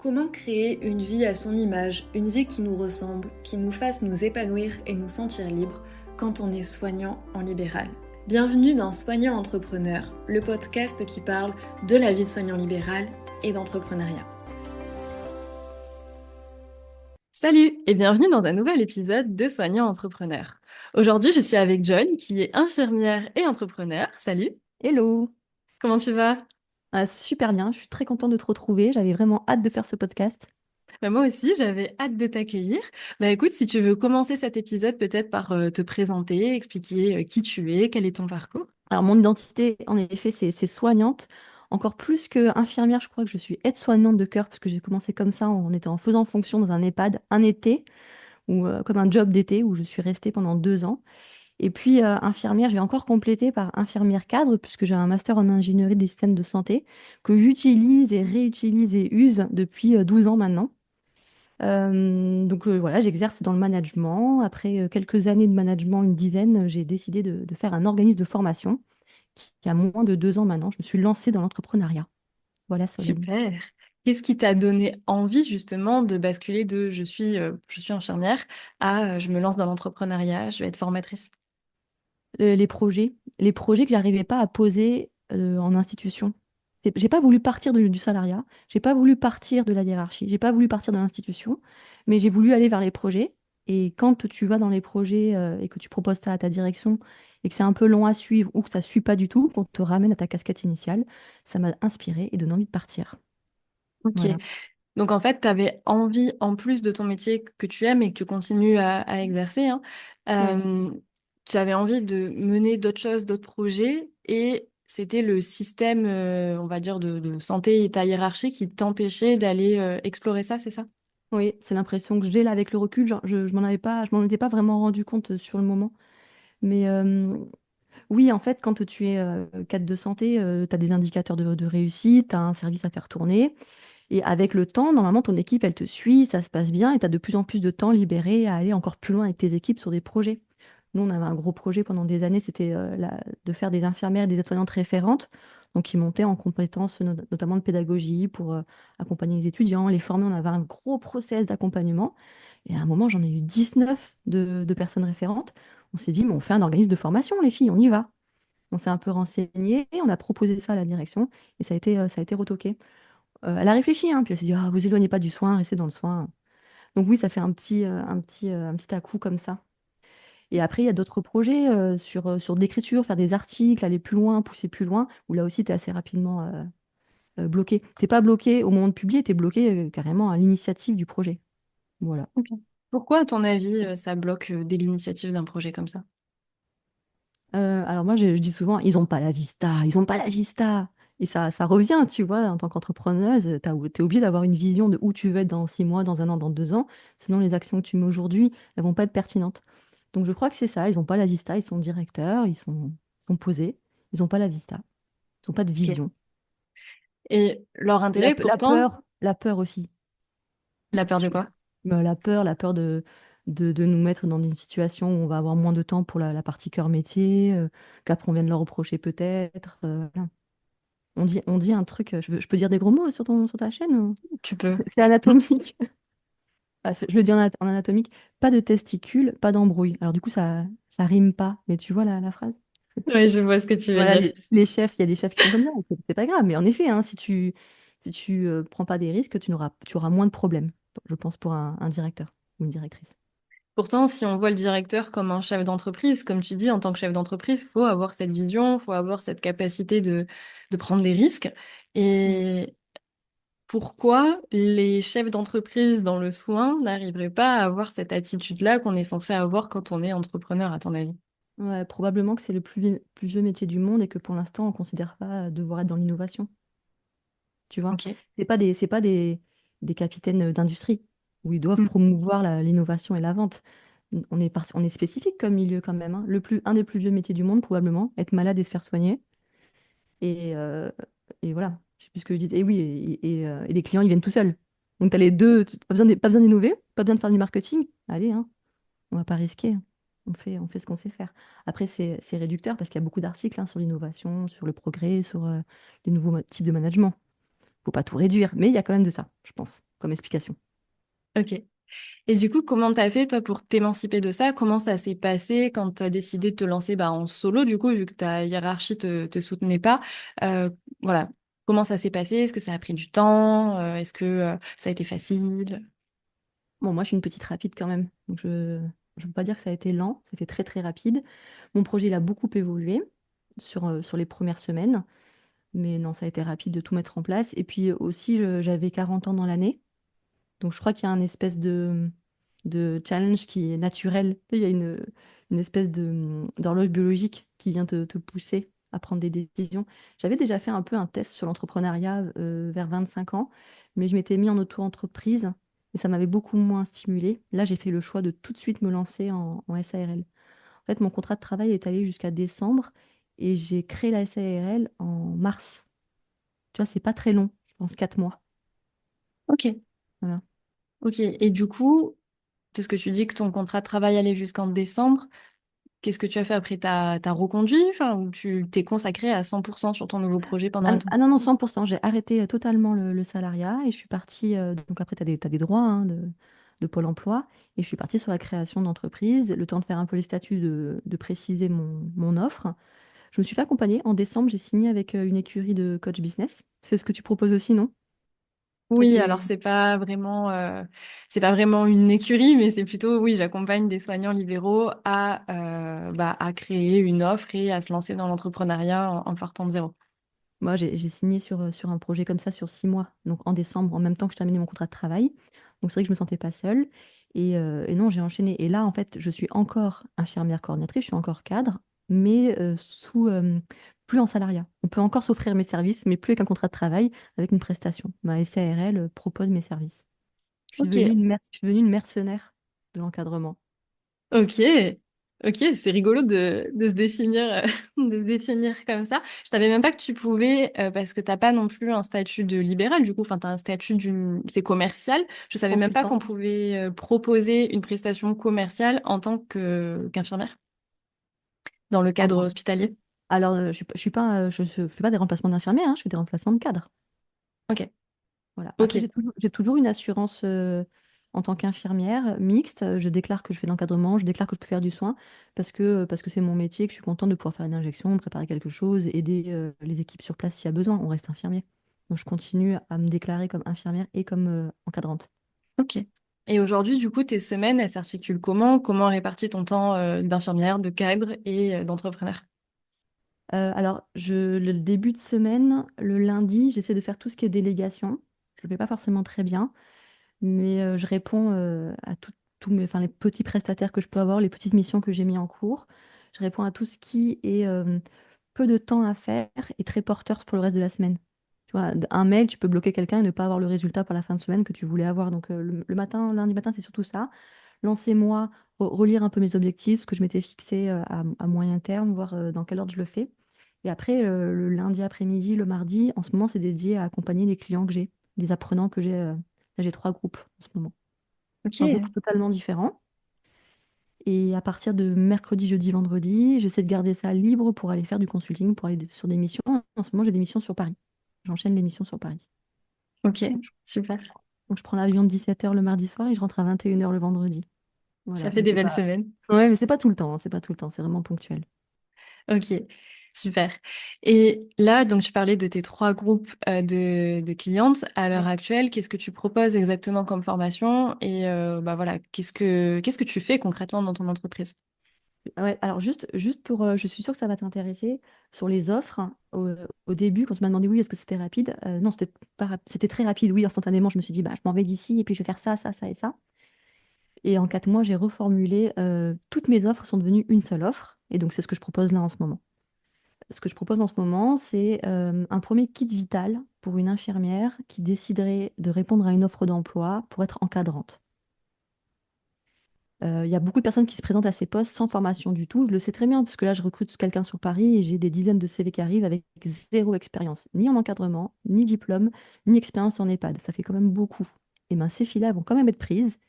Comment créer une vie à son image, une vie qui nous ressemble, qui nous fasse nous épanouir et nous sentir libres quand on est soignant en libéral? Bienvenue dans Soignant Entrepreneur, le podcast qui parle de la vie de soignant libéral et d'entrepreneuriat. Salut et bienvenue dans un nouvel épisode de Soignant Entrepreneur. Aujourd'hui, je suis avec John qui est infirmière et entrepreneur. Salut, Hello! comment tu vas? Super bien, je suis très contente de te retrouver. J'avais vraiment hâte de faire ce podcast. Moi aussi, j'avais hâte de t'accueillir. Écoute, si tu veux commencer cet épisode peut-être par te présenter, expliquer qui tu es, quel est ton parcours. Alors, mon identité, en effet, c'est soignante. Encore plus que infirmière, je crois que je suis aide-soignante de cœur parce que j'ai commencé comme ça en faisant fonction dans un EHPAD un été, ou comme un job d'été où je suis restée pendant 2 ans. Et puis, infirmière, je vais encore compléter par infirmière cadre puisque j'ai un master en ingénierie des systèmes de santé que j'utilise et réutilise et use depuis 12 ans maintenant. Donc voilà, j'exerce dans le management. Après quelques années de management, une dizaine, j'ai décidé de faire un organisme de formation qui a moins de 2 ans maintenant. Je me suis lancée dans l'entrepreneuriat. Voilà, Solène. Super. Qu'est-ce qui t'a donné envie justement de basculer de je suis infirmière à je me lance dans l'entrepreneuriat, je vais être formatrice? Les projets que j'arrivais pas à poser en institution. J'ai pas voulu partir du salariat, j'ai pas voulu partir de la hiérarchie, j'ai pas voulu partir de l'institution, mais j'ai voulu aller vers les projets. Et quand tu vas dans les projets et que tu proposes ça à ta direction et que c'est un peu long à suivre ou que ça suit pas du tout, qu'on te ramène à ta casquette initiale, ça m'a inspiré et donné envie de partir. Ok. Voilà. Donc en fait, tu avais envie, en plus de ton métier que tu aimes et que tu continues à exercer, hein, Oui. euh, tu avais envie de mener d'autres choses, d'autres projets, et c'était le système, on va dire, de santé et ta hiérarchie qui t'empêchait d'aller explorer ça, c'est ça? Oui, c'est l'impression que j'ai là avec le recul. Genre, je m'en étais pas vraiment rendu compte sur le moment. Mais oui, en fait, quand tu es cadre de santé, tu as des indicateurs de réussite, tu as un service à faire tourner. Et avec le temps, normalement, ton équipe, elle te suit, ça se passe bien et tu as de plus en plus de temps libéré à aller encore plus loin avec tes équipes sur des projets. Nous, on avait un gros projet pendant des années, c'était de faire des infirmières et des aides-soignantes référentes, donc qui montaient en compétences, notamment de pédagogie, pour accompagner les étudiants, les former. On avait un gros process d'accompagnement. Et à un moment, j'en ai eu 19 de personnes référentes. On s'est dit, mais on fait un organisme de formation, les filles, on y va. On s'est un peu renseigné, on a proposé ça à la direction et ça a été retoqué. Elle a réfléchi, hein, puis elle s'est dit, ah, vous éloignez pas du soin, restez dans le soin. Donc oui, ça fait un petit à-coup comme ça. Et après, il y a d'autres projets sur de l'écriture, faire des articles, aller plus loin, pousser plus loin, où là aussi, tu es assez rapidement bloqué. T'es pas bloqué au moment de publier, tu es bloqué carrément à l'initiative du projet. Voilà. Ok. Pourquoi, à ton avis, ça bloque dès l'initiative d'un projet comme ça? Alors moi, je dis souvent, ils ont pas la vista, ils ont pas la vista. Et ça revient, tu vois, en tant qu'entrepreneuse, t'es obligé d'avoir une vision de où tu veux être dans 6 mois, dans un an, dans 2 ans. Sinon, les actions que tu mets aujourd'hui, elles vont pas être pertinentes. Donc je crois que c'est ça, ils ont pas la vista, ils sont directeurs, ils sont posés, ils ont pas la vista, ils ont pas de Ok. vision. Et leur Et la, intérêt, la pourtant, peur, la peur aussi. la peur de Tu- quoi? la peur de nous mettre dans une situation où on va avoir moins de temps pour la partie cœur métier, qu'après on vienne leur reprocher peut-être. Voilà. On dit un truc, je peux dire des gros mots sur ta chaîne ou... Tu peux. C'est anatomique. Ah, je le dis en anatomique, pas de testicules, pas d'embrouille. Alors du coup, ça rime pas, mais tu vois la phrase? Oui, je vois ce que tu veux Voilà, dire. les chefs, il y a des chefs qui sont comme ça, c'est pas grave. Mais en effet, hein, si tu prends pas des risques, tu auras moins de problèmes, je pense, pour un directeur ou une directrice. Pourtant, si on voit le directeur comme un chef d'entreprise, comme tu dis, en tant que chef d'entreprise, il faut avoir cette vision, il faut avoir cette capacité de prendre des risques. Mm. Et pourquoi les chefs d'entreprise dans le soin n'arriveraient pas à avoir cette attitude-là qu'on est censé avoir quand on est entrepreneur, à ton avis? Ouais, probablement que c'est le plus vieux métier du monde et que pour l'instant, on ne considère pas devoir être dans l'innovation. Tu vois, Ok. c'est pas des capitaines d'industrie où ils doivent Mm. promouvoir l'innovation et la vente. On est spécifique comme milieu quand même, hein. Un des plus vieux métiers du monde, probablement, être malade et se faire soigner. Et, euh, et voilà, je sais plus ce que je dis. Et oui, et les clients, ils viennent tout seuls. Donc, tu as les deux, pas besoin d'innover, pas besoin de faire du marketing. Allez, hein, on va pas risquer. On fait ce qu'on sait faire. Après, c'est réducteur parce qu'il y a beaucoup d'articles hein, sur l'innovation, sur le progrès, sur les nouveaux types de management. Faut pas tout réduire, mais il y a quand même de ça, je pense. comme explication. Ok. Et du coup, comment t'as fait, toi, pour t'émanciper de ça? Comment ça s'est passé quand t'as décidé de te lancer bah, en solo, du coup, vu que ta hiérarchie te soutenait pas? Euh, voilà. Comment ça s'est passé? Est-ce que ça a pris du temps? Est-ce que ça a été facile? Bon, moi, je suis une petite rapide quand même. Donc, je ne peux pas dire que ça a été lent. C'était très, très rapide. Mon projet, il a beaucoup évolué sur les premières semaines. Mais non, ça a été rapide de tout mettre en place. Et puis aussi, j'avais 40 ans dans l'année. Donc, je crois qu'il y a un espèce de challenge qui est naturel. Il y a une espèce d'horloge biologique qui vient te pousser à prendre des décisions. J'avais déjà fait un peu un test sur l'entrepreneuriat vers 25 ans, mais je m'étais mis en auto-entreprise et ça m'avait beaucoup moins stimulé. Là, j'ai fait le choix de tout de suite me lancer en SARL. En fait, mon contrat de travail est allé jusqu'à décembre et j'ai créé la SARL en mars. Tu vois, c'est pas très long, je pense 4 mois. Ok. Voilà. Ok. Et du coup, parce que tu dis que ton contrat de travail allait jusqu'en décembre, qu'est-ce que tu as fait après? T'as reconduit, enfin, ou tu t'es consacré à 100% sur ton nouveau projet pendant un Ah, temps? ah non, non, 100%. J'ai arrêté totalement le salariat et je suis partie. Donc après, t'as des droits hein, de Pôle emploi. Et je suis partie sur la création d'entreprise, le temps de faire un peu les statuts, de préciser mon offre. Je me suis fait accompagner. En décembre, j'ai signé avec une écurie de coach business. C'est ce que tu proposes aussi, non? Toi Oui, qui alors es... c'est pas vraiment une écurie, mais c'est plutôt, oui, j'accompagne des soignants libéraux à créer une offre et à se lancer dans l'entrepreneuriat en partant de zéro. Moi, j'ai signé sur un projet comme ça sur 6 mois, donc en décembre, en même temps que je terminais mon contrat de travail. Donc c'est vrai que je me sentais pas seule. Et non, j'ai enchaîné. Et là, en fait, je suis encore infirmière coordinatrice, je suis encore cadre, mais plus en salariat. On peut encore s'offrir mes services, mais plus avec un contrat de travail, avec une prestation. Ma SARL propose mes services. Ok, Je suis devenue une mercenaire de l'encadrement. ok, ok, c'est rigolo de se définir, de se définir comme ça. Je savais même pas que tu pouvais, parce que t'as pas non plus un statut de libéral, du coup, enfin, t'as un statut c'est commercial. Je savais même pas qu'on Consultant. pouvait proposer une prestation commerciale en tant qu'infirmière dans le Ah cadre bon. hospitalier. Alors, je fais pas des remplacements d'infirmières, hein, je fais des remplacements de cadres. Ok, Voilà. Après, ok. j'ai toujours une assurance en tant qu'infirmière mixte. Je déclare que je fais de l'encadrement, je déclare que je peux faire du soin parce que c'est mon métier, que je suis contente de pouvoir faire une injection, préparer quelque chose, aider les équipes sur place s'il y a besoin. On reste infirmier. Donc, je continue à me déclarer comme infirmière et comme encadrante. Ok. Et aujourd'hui, du coup, tes semaines, elles s'articulent comment? Comment répartir ton temps d'infirmière, de cadre et d'entrepreneur? Alors, le début de semaine, le lundi, j'essaie de faire tout ce qui est délégation. Je ne le fais pas forcément très bien. Mais je réponds à tous enfin, les petits prestataires que je peux avoir, les petites missions que j'ai mis en cours. Je réponds à tout ce qui est peu de temps à faire et très porteur pour le reste de la semaine. Tu vois, un mail, tu peux bloquer quelqu'un et ne pas avoir le résultat pour la fin de semaine que tu voulais avoir. Donc le matin, lundi matin, c'est surtout ça. Lancez-moi, relire un peu mes objectifs, ce que je m'étais fixé à moyen terme, voir dans quel ordre je le fais. Et après, le lundi après-midi, le mardi, en ce moment, c'est dédié à accompagner les clients que j'ai, les apprenants que j'ai. Là, j'ai 3 groupes en ce moment. Ok, 3 groupes totalement différents. Et à partir de mercredi, jeudi, vendredi, j'essaie de garder ça libre pour aller faire du consulting, pour aller sur des missions. En ce moment, j'ai des missions sur Paris. J'enchaîne les missions sur Paris. ok, Donc, super. donc, je prends l'avion de 17 h le mardi soir et je rentre à 21 h le vendredi. Ça Voilà, fait mais des c'est belles pas... semaines. Ouais, mais c'est pas tout le temps, hein, c'est pas tout le temps, c'est vraiment ponctuel. Ok, super. Et là, donc, tu parlais de tes 3 groupes de clientes. À l'heure Ouais. actuelle, qu'est-ce que tu proposes exactement comme formation? Et bah voilà, qu'est-ce que tu fais concrètement dans ton entreprise? Ouais, alors juste pour, je suis sûre que ça va t'intéresser, sur les offres, hein, au début, quand tu m'as demandé oui, est-ce que c'était rapide? Non, c'était pas c'était très rapide, oui, instantanément, je me suis dit, bah, je m'en vais d'ici et puis je vais faire ça, ça, ça et ça. Et en 4 mois, j'ai reformulé, toutes mes offres sont devenues une seule offre, et donc c'est ce que je propose là en ce moment. Ce que je propose en ce moment, c'est un premier kit vital pour une infirmière qui déciderait de répondre à une offre d'emploi pour être encadrante. Il y a beaucoup de personnes qui se présentent à ces postes sans formation du tout. Je le sais très bien, parce que là, je recrute quelqu'un sur Paris et j'ai des dizaines de CV qui arrivent avec zéro expérience, ni en encadrement, ni diplôme, ni expérience en EHPAD. Ça fait quand même beaucoup. Et bien, ces filles-là elles vont quand même être prises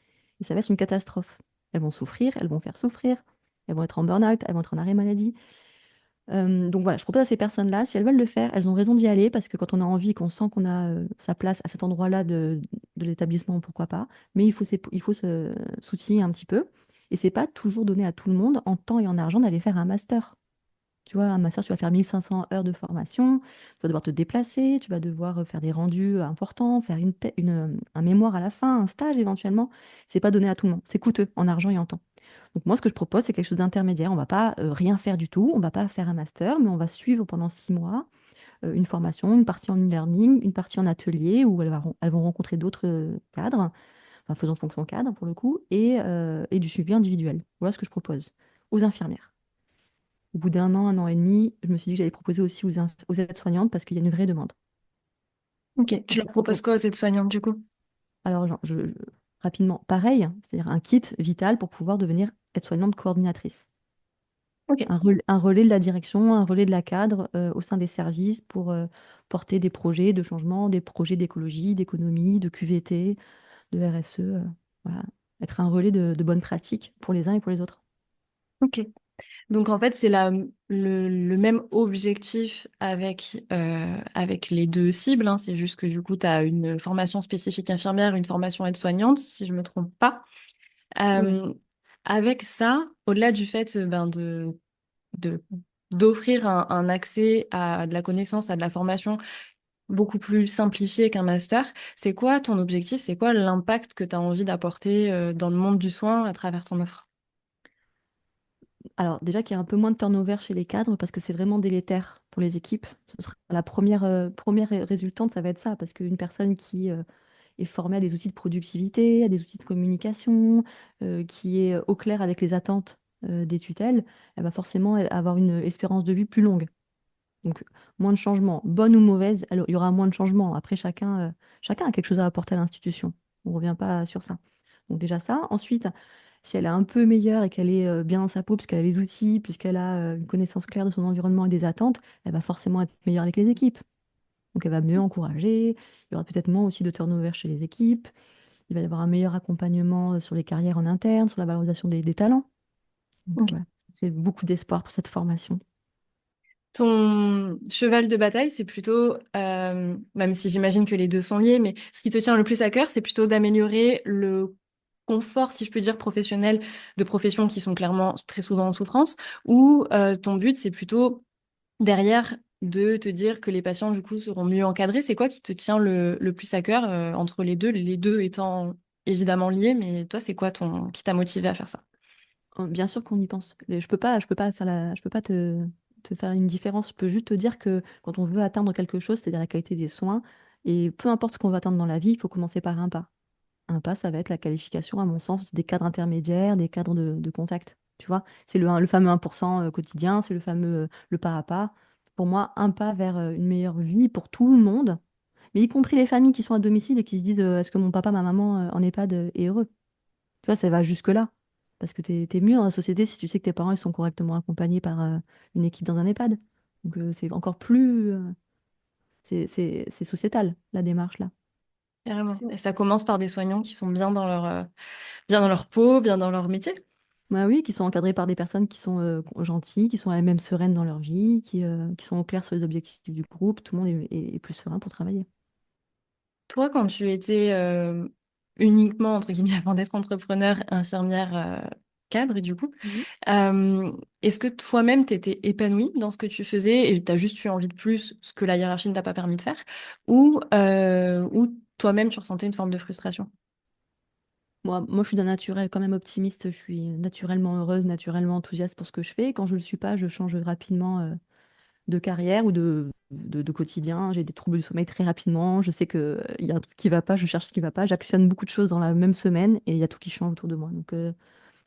et ça va être une catastrophe. Elles vont souffrir, elles vont faire souffrir, elles vont être en burn-out, elles vont être en arrêt maladie. Donc voilà, je propose à ces personnes-là, si elles veulent le faire, elles ont raison d'y aller parce que quand on a envie, qu'on sent qu'on a sa place à cet endroit-là de l'établissement, pourquoi pas. Mais il faut se s'outiller un petit peu. Et c'est pas toujours donné à tout le monde en temps et en argent d'aller faire un master. Tu vois, un master, tu vas faire 1500 heures de formation, tu vas devoir te déplacer, tu vas devoir faire des rendus importants, faire un mémoire à la fin, un stage éventuellement. C'est pas donné à tout le monde. C'est coûteux en argent et en temps. Donc moi, ce que je propose, c'est quelque chose d'intermédiaire. On va pas rien faire du tout, on va pas faire un master, mais on va suivre pendant 6 mois une formation, une partie en e-learning, une partie en atelier où elles vont rencontrer d'autres cadres, enfin faisant fonction cadre pour le coup, et du suivi individuel. Voilà ce que je propose aux infirmières. Au bout un an et demi, je me suis dit que j'allais proposer aussi aux aides-soignantes parce qu'il y a une vraie demande. Ok, tu Donc, leur proposes quoi aux aides-soignantes du coup? alors, rapidement, pareil, hein, c'est-à-dire un kit vital pour pouvoir devenir aide-soignante coordinatrice. Ok. Un relais de la direction, un relais de la cadre au sein des services pour porter des projets de changement, des projets d'écologie, d'économie, de QVT, de RSE. Voilà. Être un relais de bonnes pratiques pour les uns et pour les autres. Ok. Donc en fait, c'est le même objectif avec les deux cibles, hein. C'est juste que du coup, tu as une formation spécifique infirmière, une formation aide-soignante, si je me trompe pas. Ouais. Euh, Avec ça, au-delà du fait de- d'offrir un accès à de la connaissance, à de la formation beaucoup plus simplifié qu'un master, c'est quoi ton objectif? C'est quoi l'impact que tu as envie d'apporter dans le monde du soin à travers ton offre? Alors déjà qu'il y a un peu moins de turnover chez les cadres parce que c'est vraiment délétère pour les équipes. Ce sera la première résultante, ça va être ça, parce qu'une personne qui est formée à des outils de productivité, à des outils de communication, qui est au clair avec les attentes des tutelles, elle va forcément avoir une espérance de vie plus longue. Donc moins de changements, bonne ou mauvaise, alors, il y aura moins de changements. Après, chacun a quelque chose à apporter à l'institution. On ne revient pas sur ça. Donc déjà ça. Ensuite, si elle est un peu meilleure et qu'elle est bien dans sa peau, puisqu'elle a les outils, puisqu'elle a une connaissance claire de son environnement et des attentes, elle va forcément être meilleure avec les équipes. Donc elle va mieux encourager. Il y aura peut-être moins aussi de turnover chez les équipes. Il va y avoir un meilleur accompagnement sur les carrières en interne, sur la valorisation des talents. Donc Ok. voilà, j'ai beaucoup d'espoir pour cette formation. Ton cheval de bataille, c'est plutôt, même si j'imagine que les deux sont liés, mais ce qui te tient le plus à cœur, c'est plutôt d'améliorer le confort, si je peux dire, professionnel de professions qui sont clairement très souvent en souffrance, ou ton but, c'est plutôt derrière de te dire que les patients, du coup, seront mieux encadrés. C'est quoi qui te tient le plus à cœur entre les deux étant évidemment liés, mais toi, c'est quoi qui t'a motivé à faire ça? Bien sûr qu'on y pense. Je peux pas je peux pas te faire une différence. Je peux juste te dire que quand on veut atteindre quelque chose, c'est-à-dire la qualité des soins, et peu importe ce qu'on veut atteindre dans la vie, il faut commencer par un pas. Un pas, ça va être la qualification, à mon sens, des cadres intermédiaires, des cadres de contact. Tu vois, c'est le fameux 1% quotidien, c'est le fameux le pas à pas. Pour moi, un pas vers une meilleure vie pour tout le monde, mais y compris les familles qui sont à domicile et qui se disent est-ce que mon papa, ma maman en EHPAD est heureux? Tu vois, ça va jusque-là. Parce que t'es mieux dans la société si tu sais que tes parents ils sont correctement accompagnés par une équipe dans un EHPAD. Donc c'est encore plus... c'est sociétal, la démarche là. Tu Carrément. sais, Et ça commence par des soignants qui sont bien dans leur peau, bien dans leur métier. bah oui, qui sont encadrés par des personnes qui sont gentilles, qui sont elles-mêmes sereines dans leur vie, qui sont au clair sur les objectifs du groupe. Tout le monde est plus serein pour travailler. Toi, quand tu étais uniquement, entre guillemets, avant d'être entrepreneur, infirmière cadre, et du coup, Mhm. est-ce que toi-même, tu étais épanouie dans ce que tu faisais et tu as juste eu envie de plus, ce que la hiérarchie ne t'a pas permis de faire, ou toi-même, tu ressentais une forme de frustration? Moi, je suis d'un naturel quand même optimiste. Je suis naturellement heureuse, naturellement enthousiaste pour ce que je fais. Quand je ne le suis pas, je change rapidement de carrière ou de quotidien. J'ai des troubles du sommeil très rapidement. Je sais qu'il y a un truc qui va pas, je cherche ce qui va pas. J'actionne beaucoup de choses dans la même semaine et il y a tout qui change autour de moi. Donc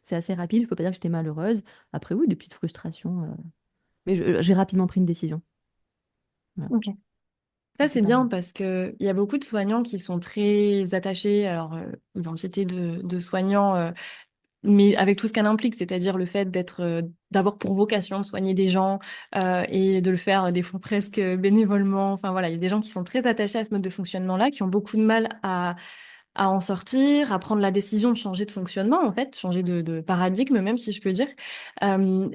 c'est assez rapide. Je peux pas dire que j'étais malheureuse. Après, oui, des petites frustrations. Mais j'ai rapidement pris une décision. Voilà. Ok. Ça, C'est c'est pas bien grave. parce que il y a beaucoup de soignants qui sont très attachés à leur identité de soignant, mais avec tout ce qu'elle implique, c'est-à-dire le fait d'avoir pour vocation de soigner des gens et de le faire des fois presque bénévolement. Enfin voilà, il y a des gens qui sont très attachés à ce mode de fonctionnement-là, qui ont beaucoup de mal à en sortir, à prendre la décision de changer de fonctionnement, en fait, changer de paradigme, même si je peux dire. Euh,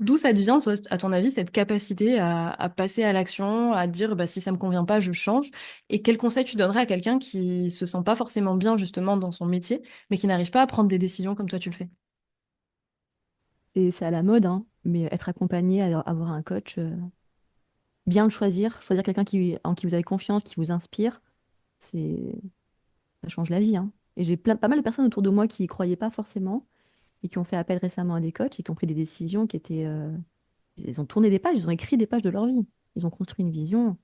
D'où ça devient, toi, à ton avis, cette capacité à passer à l'action, à dire bah, si ça me convient pas, je change. Et quel conseil tu donnerais à quelqu'un qui se sent pas forcément bien justement dans son métier, mais qui n'arrive pas à prendre des décisions comme toi tu le fais? Et c'est à la mode, hein, mais être accompagné, avoir un coach, bien le choisir quelqu'un en qui vous avez confiance, qui vous inspire, c'est, ça change la vie, hein. Et j'ai pas mal de personnes autour de moi qui y croyaient pas forcément et qui ont fait appel récemment à des coachs et qui ont pris des décisions qui étaient, ils ont tourné des pages, ils ont écrit des pages de leur vie. Ils ont construit une vision.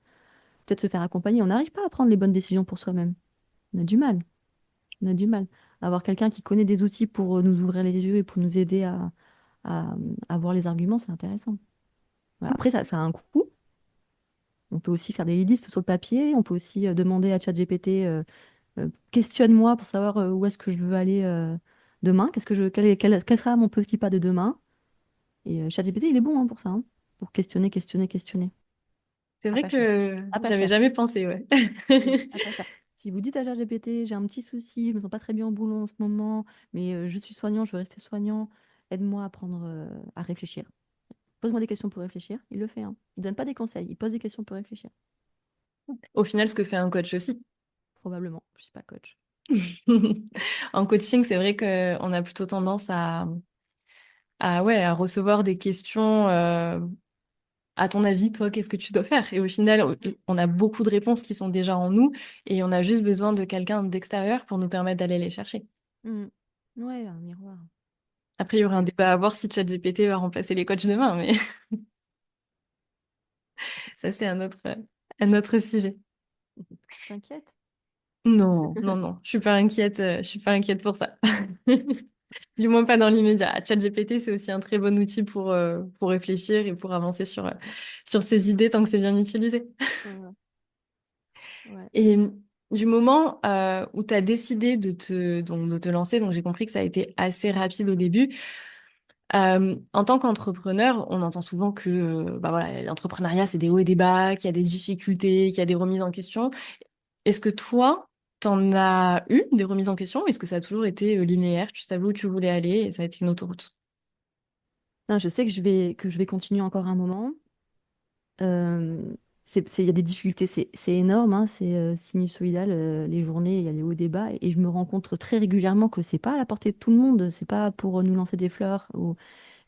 Peut-être se faire accompagner. On n'arrive pas à prendre les bonnes décisions pour soi-même. On a du mal. On a du mal. Avoir quelqu'un qui connaît des outils pour nous ouvrir les yeux et pour nous aider à, à voir les arguments, c'est intéressant. Voilà. Après, ça a un coût. On peut aussi faire des listes sur le papier. On peut aussi demander à ChatGPT, questionne-moi pour savoir où est-ce que je veux aller demain. Quel sera mon petit pas de demain? Et ChatGPT, il est bon, hein, pour ça, hein, pour questionner, questionner, questionner. C'est À vrai pas cher. que À pas j'avais cher. jamais pensé, ouais. À pas cher. Si vous dites à ChatGPT, j'ai un petit souci, je me sens pas très bien au boulot en ce moment, mais je suis soignant, je veux rester soignant, aide-moi à prendre, à réfléchir. Pose-moi des questions pour réfléchir. Il le fait, hein. Il donne pas des conseils, il pose des questions pour réfléchir. Au final, ce que fait un coach aussi. Probablement. Je suis pas coach. En coaching, c'est vrai qu'on a plutôt tendance ouais, à recevoir des questions. À ton avis, toi, qu'est-ce que tu dois faire? Et au final, on a beaucoup de réponses qui sont déjà en nous et on a juste besoin de quelqu'un d'extérieur pour nous permettre d'aller les chercher. Mm. Ouais, un miroir. Après, il y aura un débat à voir si ChatGPT va remplacer les coachs demain, mais ça, c'est un autre sujet. T'inquiète? Non, non, non, je suis pas inquiète pour ça. Du moins pas dans l'immédiat. ChatGPT, c'est aussi un très bon outil pour réfléchir et pour avancer sur ses idées tant que c'est bien utilisé. Ouais. Ouais. Et du moment où tu as décidé donc, de te lancer, donc j'ai compris que ça a été assez rapide au début. En tant qu'entrepreneur, on entend souvent que bah voilà, l'entrepreneuriat, c'est des hauts et des bas, qu'il y a des difficultés, qu'il y a des remises en question. Est-ce que toi, t'en as eu des remises en question? Ou est-ce que ça a toujours été linéaire? Tu savais où tu voulais aller et ça a été une autoroute? Non, je sais que je vais continuer encore un moment. Euh, il y a des difficultés, c'est énorme, hein, c'est sinusoïdal, les journées, il y a les hauts débats, et je me rends compte très régulièrement que c'est pas à la portée de tout le monde, c'est pas pour nous lancer des fleurs,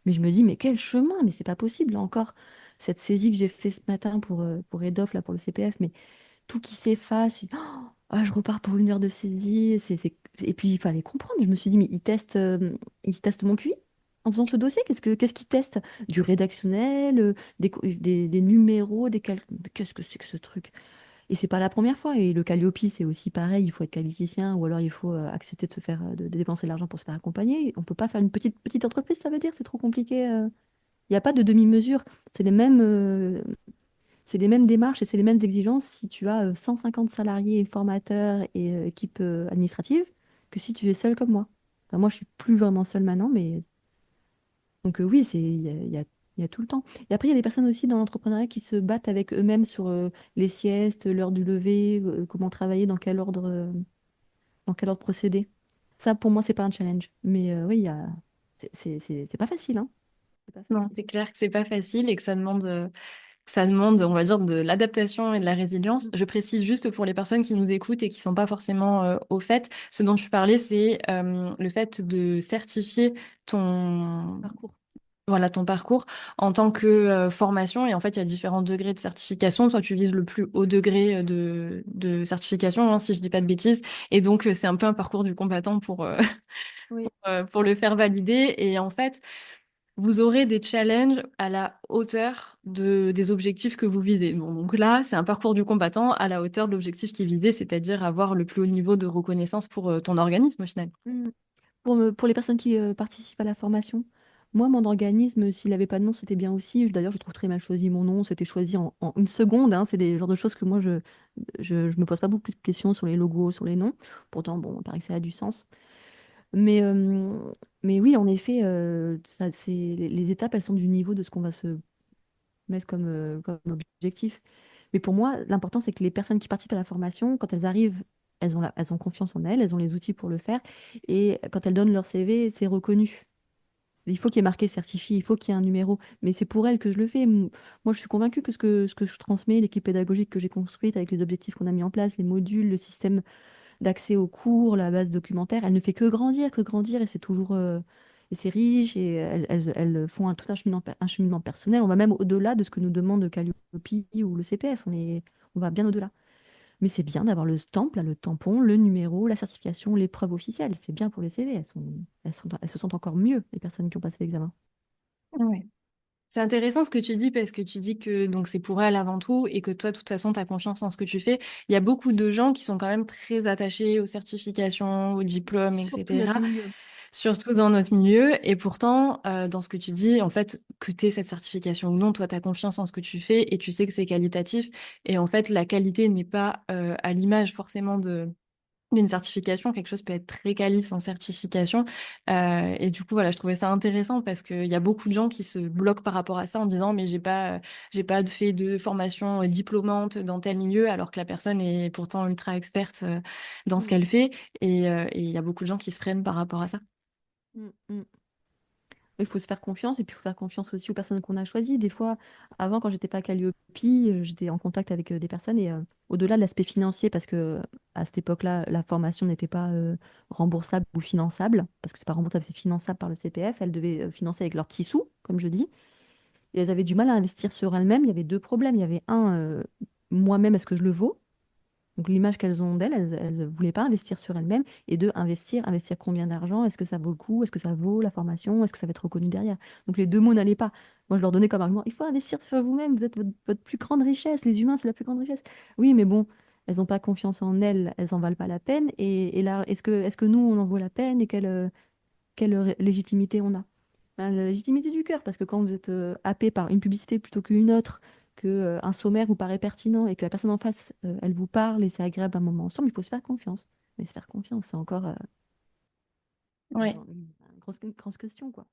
mais je me dis, mais quel chemin, mais c'est pas possible, là encore, cette saisie que j'ai fait ce matin pour EDOF, là, pour le CPF, mais tout qui s'efface, je repars pour 1 heure de saisie, et puis il fallait comprendre, je me suis dit, mais ils testent mon QI en faisant ce dossier, qu'est-ce qu'ils testent? Du rédactionnel, des numéros, mais qu'est-ce que c'est que ce truc? Et c'est pas la première fois, et le Calliope, c'est aussi pareil, il faut être qualiticien, ou alors il faut accepter de se faire, de dépenser de l'argent pour se faire accompagner. On peut pas faire une petite entreprise, ça veut dire, c'est trop compliqué. Il n'y a pas de demi-mesure, c'est les mêmes, euh, c'est les mêmes démarches et c'est les mêmes exigences si tu as 150 salariés, formateurs et équipe administrative que si tu es seul comme moi. Enfin, moi, je suis plus vraiment seule maintenant, mais donc oui, il y a tout le temps. Et après, il y a des personnes aussi dans l'entrepreneuriat qui se battent avec eux-mêmes sur les siestes, l'heure du lever, comment travailler, dans quel ordre procéder. Ça, pour moi, c'est pas un challenge. Mais oui, c'est pas facile, hein. C'est pas Non, facile. c'est clair que c'est pas facile et que ça demande, on va dire, de l'adaptation et de la résilience. Mm. Je précise juste pour les personnes qui nous écoutent et qui sont pas forcément au fait, ce dont tu parlais, c'est le fait de certifier ton Parcours. voilà ton parcours en tant que formation. Et en fait, il y a différents degrés de certification. Soit tu vises le plus haut degré de certification, hein, si je dis pas de bêtises. Et donc, c'est un peu un parcours du combattant Oui. pour le faire valider. Et en fait, vous aurez des challenges à la hauteur des objectifs que vous visez. Bon, donc là, c'est un parcours du combattant à la hauteur de l'objectif qui est visé, c'est-à-dire avoir le plus haut niveau de reconnaissance pour ton organisme au final. Mm. Pour les personnes qui participent à la formation, moi, mon organisme, s'il n'avait pas de nom, c'était bien aussi. D'ailleurs, je trouve très mal choisi mon nom. C'était choisi en 1 seconde, hein. C'est des genres de choses que moi, je me pose pas beaucoup de questions sur les logos, sur les noms. Pourtant, bon, il paraît que ça a du sens. Mais, euh, mais oui, en effet, les étapes, elles sont du niveau de ce qu'on va se mettre comme objectif. Mais pour moi, l'important, c'est que les personnes qui participent à la formation, quand elles arrivent, elles ont confiance en elles, elles ont les outils pour le faire. Et quand elles donnent leur CV, c'est reconnu. Il faut qu'il y ait marqué certifié, il faut qu'il y ait un numéro. Mais c'est pour elle que je le fais. Moi, je suis convaincue que ce que je transmets, l'équipe pédagogique que j'ai construite avec les objectifs qu'on a mis en place, les modules, le système d'accès aux cours, la base documentaire, elle ne fait que grandir, et c'est toujours et c'est riche, et elles font tout un cheminement personnel. On va même au-delà de ce que nous demande Calliope ou le CPF. On va bien au-delà. Mais c'est bien d'avoir le stamp, là, le tampon, le numéro, la certification, l'épreuve officielle. C'est bien pour les CV. Elles se sentent encore mieux, les personnes qui ont passé l'examen. Ouais. C'est intéressant ce que tu dis parce que tu dis que donc c'est pour elle avant tout et que toi, de toute façon, tu as confiance en ce que tu fais. Il y a beaucoup de gens qui sont quand même très attachés aux certifications, aux diplômes, Surtout notre etc. milieu. Surtout dans notre milieu. Et pourtant, dans ce que tu dis, en fait, que tu aies cette certification ou non, toi, tu as confiance en ce que tu fais et tu sais que c'est qualitatif. Et en fait, la qualité n'est pas à l'image forcément d'une certification. Quelque chose peut être très quali sans certification. Et du coup, voilà, je trouvais ça intéressant parce qu'il y a beaucoup de gens qui se bloquent par rapport à ça en disant, mais j'ai pas fait de formation diplômante dans tel milieu, alors que la personne est pourtant ultra experte dans ce Mm, qu'elle fait. Et il y a beaucoup de gens qui se freinent par rapport à ça. mm, mm. Il faut se faire confiance, et puis il faut faire confiance aussi aux personnes qu'on a choisies. Des fois, avant, quand j'étais pas à Calliope, j'étais en contact avec des personnes, et au-delà de l'aspect financier, parce que à cette époque-là, la formation n'était pas remboursable ou finançable, parce que c'est pas remboursable, c'est finançable par le CPF. Elles devaient financer avec leurs petits sous, comme je dis, et elles avaient du mal à investir sur elles-mêmes. Il y avait deux problèmes. Il y avait un, moi-même, est-ce que je le vaux? Donc l'image qu'elles ont d'elles, elles ne voulaient pas investir sur elles-mêmes. Et deux, investir combien d'argent? Est-ce que ça vaut le coup? Est-ce que ça vaut la formation? Est-ce que ça va être reconnu derrière? Donc les deux mots n'allaient pas. Moi, je leur donnais comme argument, il faut investir sur vous-même, vous êtes votre plus grande richesse, les humains, c'est la plus grande richesse. Oui, mais bon, elles n'ont pas confiance en elles, elles n'en valent pas la peine. Et là, est-ce que nous, on en vaut la peine, et quelle légitimité on a? Ben, la légitimité du cœur, parce que quand vous êtes happé par une publicité plutôt qu'une autre, que un sommaire vous paraît pertinent, et que la personne en face, elle vous parle et c'est agréable un moment ensemble, il faut se faire confiance. Mais se faire confiance, c'est encore Ouais. une grosse question, quoi.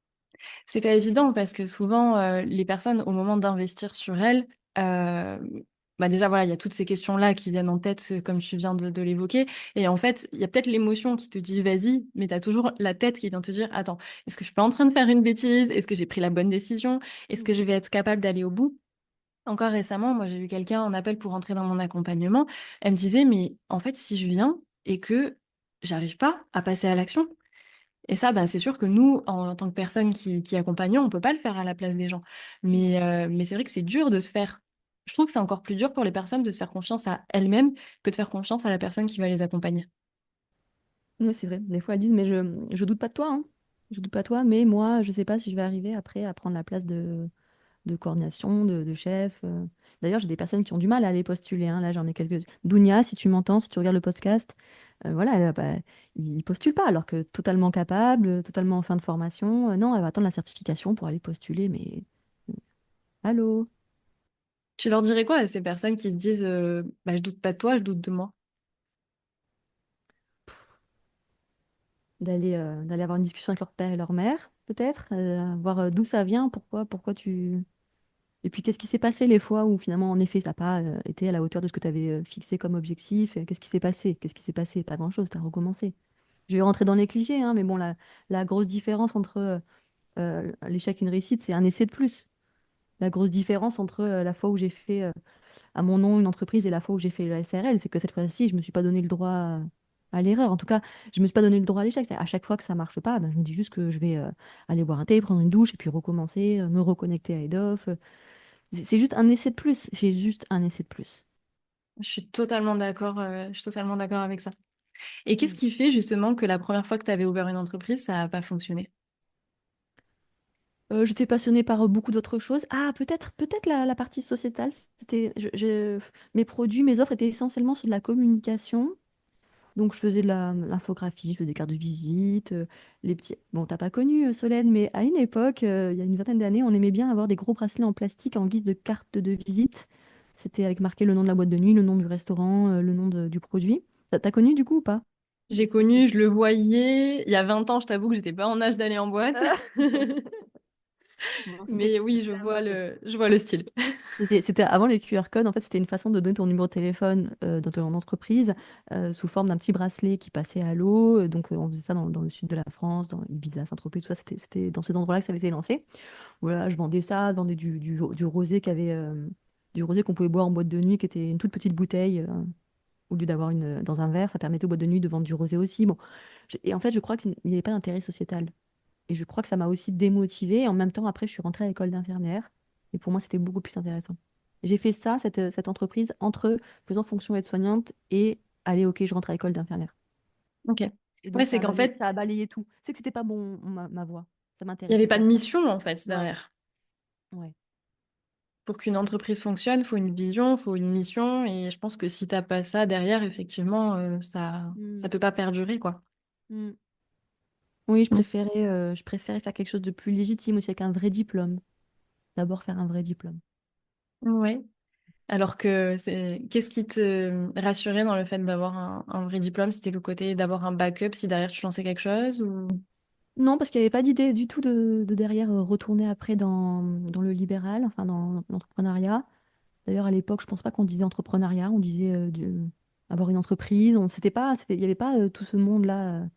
C'est pas évident parce que souvent, les personnes, au moment d'investir sur elles, euh, bah déjà, voilà, il y a toutes ces questions-là qui viennent en tête, comme tu viens de l'évoquer. Et en fait, il y a peut-être l'émotion qui te dit vas-y, mais tu as toujours la tête qui vient te dire attends, est-ce que je suis pas en train de faire une bêtise? Est-ce que j'ai pris la bonne décision? Est-ce Mm. que je vais être capable d'aller au bout? Encore récemment, moi, j'ai eu quelqu'un en appel pour entrer dans mon accompagnement. Elle me disait, mais en fait, si je viens et que j'arrive pas à passer à l'action, et ça, bah, c'est sûr que nous, en tant que personnes qui accompagnons, on peut pas le faire à la place des gens. Non. Mais c'est vrai que c'est dur de se faire. Je trouve que c'est encore plus dur pour les personnes de se faire confiance à elles-mêmes que de faire confiance à la personne qui va les accompagner. Oui, c'est vrai. Des fois, elles disent, mais je doute pas de toi, hein. Je doute pas de toi, mais moi, je sais pas si je vais arriver après à prendre la place de coordination, de chef. D'ailleurs, j'ai des personnes qui ont du mal à aller postuler, hein. Là, j'en ai quelques. Dounia, si tu m'entends, si tu regardes le podcast, voilà, il postule pas, alors que totalement capable, totalement en fin de formation. Non, elle va attendre la certification pour aller postuler, mais allô? Tu leur dirais quoi à ces personnes qui se disent, bah, je doute pas de toi, je doute de moi? D'aller avoir une discussion avec leur père et leur mère, peut-être, voir d'où ça vient, pourquoi tu. Et puis, qu'est-ce qui s'est passé les fois où finalement, en effet, ça n'a pas été à la hauteur de ce que tu avais fixé comme objectif? Qu'est-ce qui s'est passé? Qu'est-ce qui s'est passé? Pas grand-chose, tu as recommencé. Je vais rentrer dans les clichés, hein, mais bon, la grosse différence entre l'échec et une réussite, c'est un essai de plus. La grosse différence entre la fois où j'ai fait à mon nom une entreprise et la fois où j'ai fait le SRL, c'est que cette fois-ci, je me suis pas donné le droit à l'erreur. En tout cas, je me suis pas donné le droit à l'échec. À chaque fois que ça marche pas, ben, je me dis juste que je vais aller boire un thé, prendre une douche, et puis recommencer, me reconnecter à Head-Off. C'est juste un essai de plus. C'est juste un essai de plus. Je suis totalement d'accord avec ça. Et qu'est-ce Mm. qui fait justement que la première fois que tu avais ouvert une entreprise, ça n'a pas fonctionné? J'étais passionnée par beaucoup d'autres choses. Ah, peut-être la partie sociétale. Mes produits, mes offres étaient essentiellement sur de la communication. Donc, je faisais de l'infographie, je faisais des cartes de visite, les petits. Bon, t'as pas connu Solène, mais à une époque, il y a une vingtaine d'années, on aimait bien avoir des gros bracelets en plastique en guise de carte de visite. C'était avec marqué le nom de la boîte de nuit, le nom du restaurant, le nom du produit. T'as connu du coup ou pas? J'ai C'est vrai que connu, je le voyais. Il y a 20 ans, je t'avoue que j'étais pas en âge d'aller en boîte. Bon, Mais oui, c'était avant je vois le style. c'était avant les QR codes. En fait, c'était une façon de donner ton numéro de téléphone dans ton entreprise sous forme d'un petit bracelet qui passait à l'eau. Donc, on faisait ça dans le sud de la France, dans Ibiza, Saint-Tropez, tout ça. C'était dans ces endroits-là que ça avait été lancé. Voilà, je vendais ça, je vendais du rosé du rosé qu'on pouvait boire en boîte de nuit, qui était une toute petite bouteille. Au lieu d'avoir une dans un verre, ça permettait aux boîtes de nuit de vendre du rosé aussi. Bon, et en fait, je crois qu'il n'y avait pas d'intérêt sociétal. Et je crois que ça m'a aussi démotivée. Et en même temps, après, je suis rentrée à l'école d'infirmière. Et pour moi, c'était beaucoup plus intéressant. J'ai fait ça, cette entreprise, entre faisant fonction aide-soignante et aller, ok, je rentre à l'école d'infirmière. Ok. Et Ouais, donc, c'est qu'en fait, ça a balayé tout. C'est que c'était pas bon, ma voie. Ça il n'y avait m'intéressait pas de pas. mission en fait Ouais, derrière. ouais. Pour qu'une entreprise fonctionne, il faut une vision, il faut une mission. Et je pense que si t'as pas ça derrière, effectivement, ça Mm, peut pas perdurer, quoi. mm. Oui, Mm. je préférais faire quelque chose de plus légitime aussi avec un vrai diplôme. D'abord faire un vrai diplôme. Ouais. Alors que qu'est-ce qui te rassurait dans le fait d'avoir un vrai diplôme? C'était le côté d'avoir un backup si derrière tu lançais quelque chose ou... Non, parce qu'il n'y avait pas d'idée du tout de derrière retourner après dans le libéral, enfin dans l'entrepreneuriat. D'ailleurs, à l'époque, je pense pas qu'on disait entrepreneuriat, on disait avoir une entreprise. Il n'y avait pas tout ce monde-là.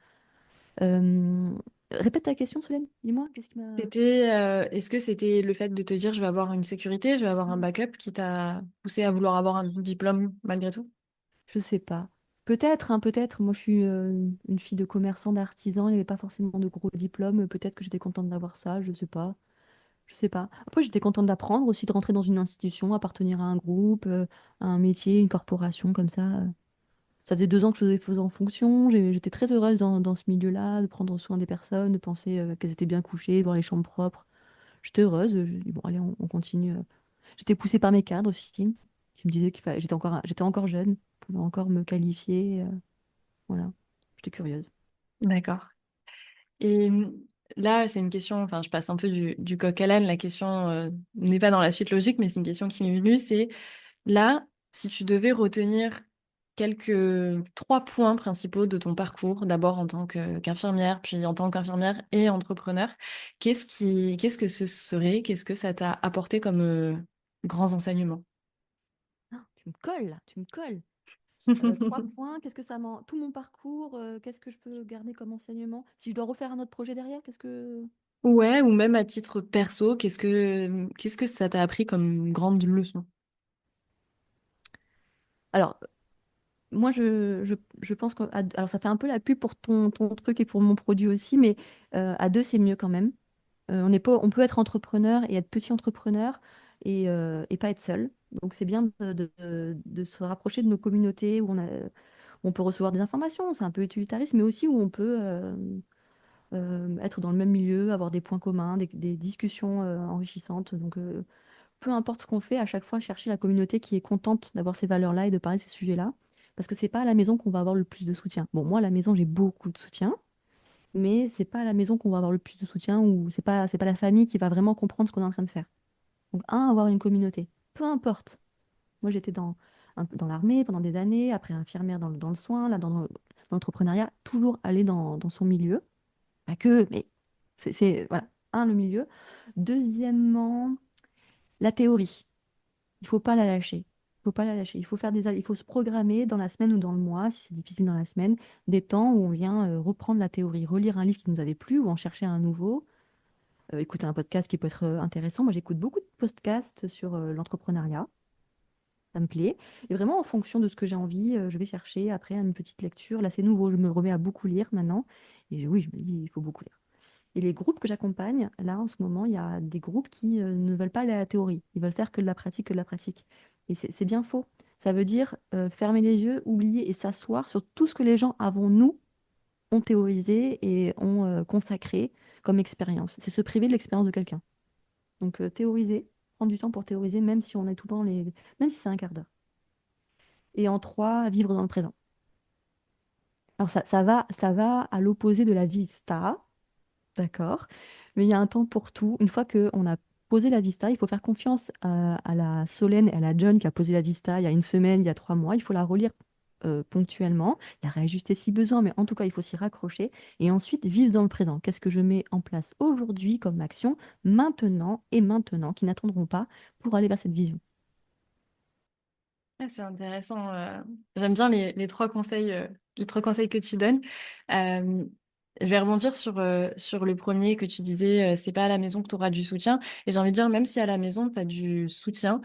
Euh, Répète ta question, Solène. Dis-moi, qu'est-ce qui m'a... Est-ce que c'était le fait de te dire je vais avoir une sécurité, je vais avoir un backup qui t'a poussé à vouloir avoir un diplôme malgré tout? Je sais pas. Peut-être, hein, peut-être. Moi, je suis une fille de commerçant, d'artisan. Il n'y avait pas forcément de gros diplômes. Peut-être que j'étais contente d'avoir ça. Je sais pas. Je sais pas. Après, j'étais contente d'apprendre aussi, de rentrer dans une institution, appartenir à un groupe, à un métier, une corporation comme ça. Ça faisait 2 ans que faisais en fonction. J'étais très heureuse dans ce milieu-là, de prendre soin des personnes, de penser qu'elles étaient bien couchées, de voir les chambres propres. J'étais heureuse. Je dis, bon, allez, on continue. J'étais poussée par mes cadres aussi, qui me disaient j'étais encore jeune, je pouvais encore me qualifier. Voilà. J'étais curieuse. D'accord. Et là, c'est une question, enfin, je passe un peu du coq à l'âne. La question n'est pas dans la suite logique, mais c'est une question qui m'est venue. C'est là, si tu devais retenir quelques trois points principaux de ton parcours, d'abord en tant qu'infirmière, puis en tant qu'infirmière et entrepreneur, qu'est-ce que ce serait? Qu'est-ce que ça t'a apporté comme grands enseignements? Ah, tu me colles, là, tu me colles. 3 points, qu'est-ce que tout mon parcours, qu'est-ce que je peux garder comme enseignement? Si je dois refaire un autre projet derrière, qu'est-ce que... Ouais, ou même à titre perso, qu'est-ce que ça t'a appris comme grande leçon? Alors, moi, je pense que... Alors, ça fait un peu la pub pour ton truc et pour mon produit aussi, mais à deux, c'est mieux quand même. On peut être entrepreneur et être petit entrepreneur et pas être seul. Donc, c'est bien de se rapprocher de nos communautés où on peut recevoir des informations, c'est un peu utilitariste, mais aussi où on peut être dans le même milieu, avoir des points communs, des discussions enrichissantes. Donc, peu importe ce qu'on fait, à chaque fois, chercher la communauté qui est contente d'avoir ces valeurs-là et de parler de ces sujets-là. Parce que c'est pas à la maison qu'on va avoir le plus de soutien. Bon, moi, à la maison, j'ai beaucoup de soutien, mais c'est pas à la maison qu'on va avoir le plus de soutien ou c'est pas la famille qui va vraiment comprendre ce qu'on est en train de faire. Donc, avoir une communauté. Peu importe. Moi, j'étais dans l'armée pendant des années, après infirmière dans le soin, là, dans l'entrepreneuriat, toujours aller dans son milieu. Pas que, mais voilà, le milieu. Deuxièmement, la théorie. Il faut pas la lâcher. Il faut pas la lâcher. Il faut se programmer dans la semaine ou dans le mois, si c'est difficile dans la semaine, des temps où on vient reprendre la théorie, relire un livre qui nous avait plu ou en chercher un nouveau, écouter un podcast qui peut être intéressant. Moi, j'écoute beaucoup de podcasts sur l'entrepreneuriat. Ça me plaît. Et vraiment, en fonction de ce que j'ai envie, je vais chercher après une petite lecture. Là, c'est nouveau. Je me remets à beaucoup lire maintenant. Et oui, je me dis, il faut beaucoup lire. Et les groupes que j'accompagne, là, en ce moment, il y a des groupes qui ne veulent pas aller à la théorie. Ils veulent faire que de la pratique, que de la pratique. Et c'est bien faux. Ça veut dire fermer les yeux, oublier et s'asseoir sur tout ce que les gens avant nous ont théorisé et ont consacré comme expérience. C'est se priver de l'expérience de quelqu'un. Donc théoriser, prendre du temps pour théoriser, même si on est tout le temps même si c'est un quart d'heure. Et en trois, vivre dans le présent. Alors ça va à l'opposé de la vista. D'accord. Mais il y a un temps pour tout. Une fois qu'on a posé la vista, il faut faire confiance à la Solène et à la John qui a posé la vista il y a une semaine, il y a 3 mois. Il faut la relire ponctuellement, il y a réajuster si besoin, mais en tout cas, il faut s'y raccrocher. Et ensuite, vivre dans le présent. Qu'est-ce que je mets en place aujourd'hui comme action, maintenant et maintenant, qui n'attendront pas pour aller vers cette vision. Ouais, c'est intéressant. J'aime bien les trois conseils que tu donnes. Euh, je vais rebondir sur le premier que tu disais, c'est pas à la maison que tu auras du soutien. Et j'ai envie de dire, même si à la maison, tu as du soutien,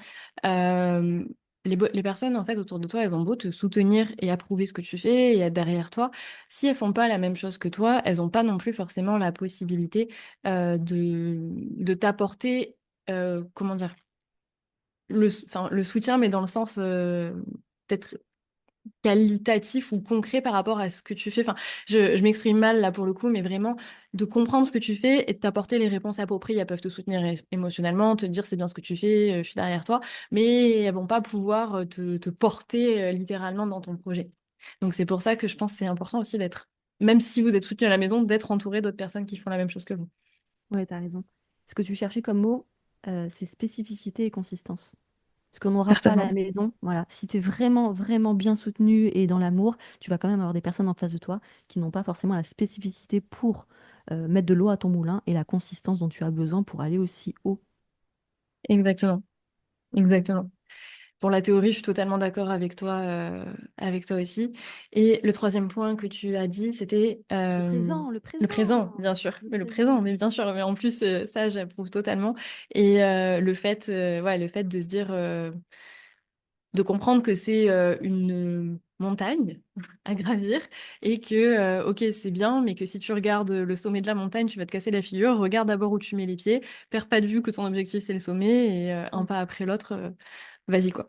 euh, les personnes en fait autour de toi, elles ont beau te soutenir et approuver ce que tu fais et être derrière toi. Si elles font pas la même chose que toi, elles ont pas non plus forcément la possibilité de t'apporter, comment dire, enfin, le soutien, mais dans le sens peut-être qualitatif ou concret par rapport à ce que tu fais. Enfin, je m'exprime mal là pour le coup, mais vraiment de comprendre ce que tu fais et de t'apporter les réponses appropriées. Elles peuvent te soutenir émotionnellement, te dire c'est bien ce que tu fais, je suis derrière toi, mais elles vont pas pouvoir te porter littéralement dans ton projet. Donc c'est pour ça que je pense que c'est important aussi d'être, même si vous êtes soutenu à la maison, d'être entouré d'autres personnes qui font la même chose que vous. Ouais, t'as raison. Ce que tu cherchais comme mot, c'est spécificité et consistance. Ce qu'on n'aura pas à la Certainement. maison, voilà. Si tu es vraiment, vraiment bien soutenu et dans l'amour, tu vas quand même avoir des personnes en face de toi qui n'ont pas forcément la spécificité pour mettre de l'eau à ton moulin et la consistance dont tu as besoin pour aller aussi haut. Exactement. Exactement. Pour la théorie, je suis totalement d'accord avec toi aussi. Et le troisième point que tu as dit, c'était Le le présent, présent, bien sûr. le Mais le présent, présent. mais bien sûr. Mais en plus, ça, j'approuve totalement. Et ouais, le fait de se dire, de comprendre que c'est une montagne à gravir et que, ok, c'est bien, mais que si tu regardes le sommet de la montagne, tu vas te casser la figure. Regarde d'abord où tu mets les pieds. Perds pas de vue que ton objectif, c'est le sommet et un Mm, pas après l'autre, vas-y, quoi.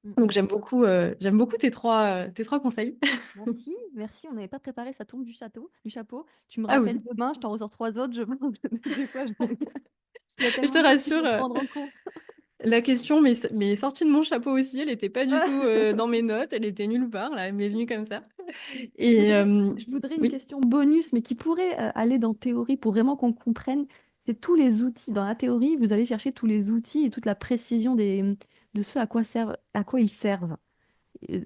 mm, Donc mm. j'aime beaucoup tes trois conseils. Merci, merci. On n'avait pas préparé, ça tombe du chapeau. Tu me Ah rappelles oui, demain, je t'en ressors trois autres. Je pense des fois, il y a je te tellement de choses qu'il rassure, faut prendre en compte. la question m'est sortie de mon chapeau aussi. Elle n'était pas du tout dans mes notes, elle était nulle part, là, elle m'est venue comme ça. Je Et voudrais, je voudrais une oui, question bonus, mais qui pourrait aller dans théorie pour vraiment qu'on comprenne. C'est tous les outils. Dans la théorie, vous allez chercher tous les outils et toute la précision de ce à quoi servent, à quoi ils servent.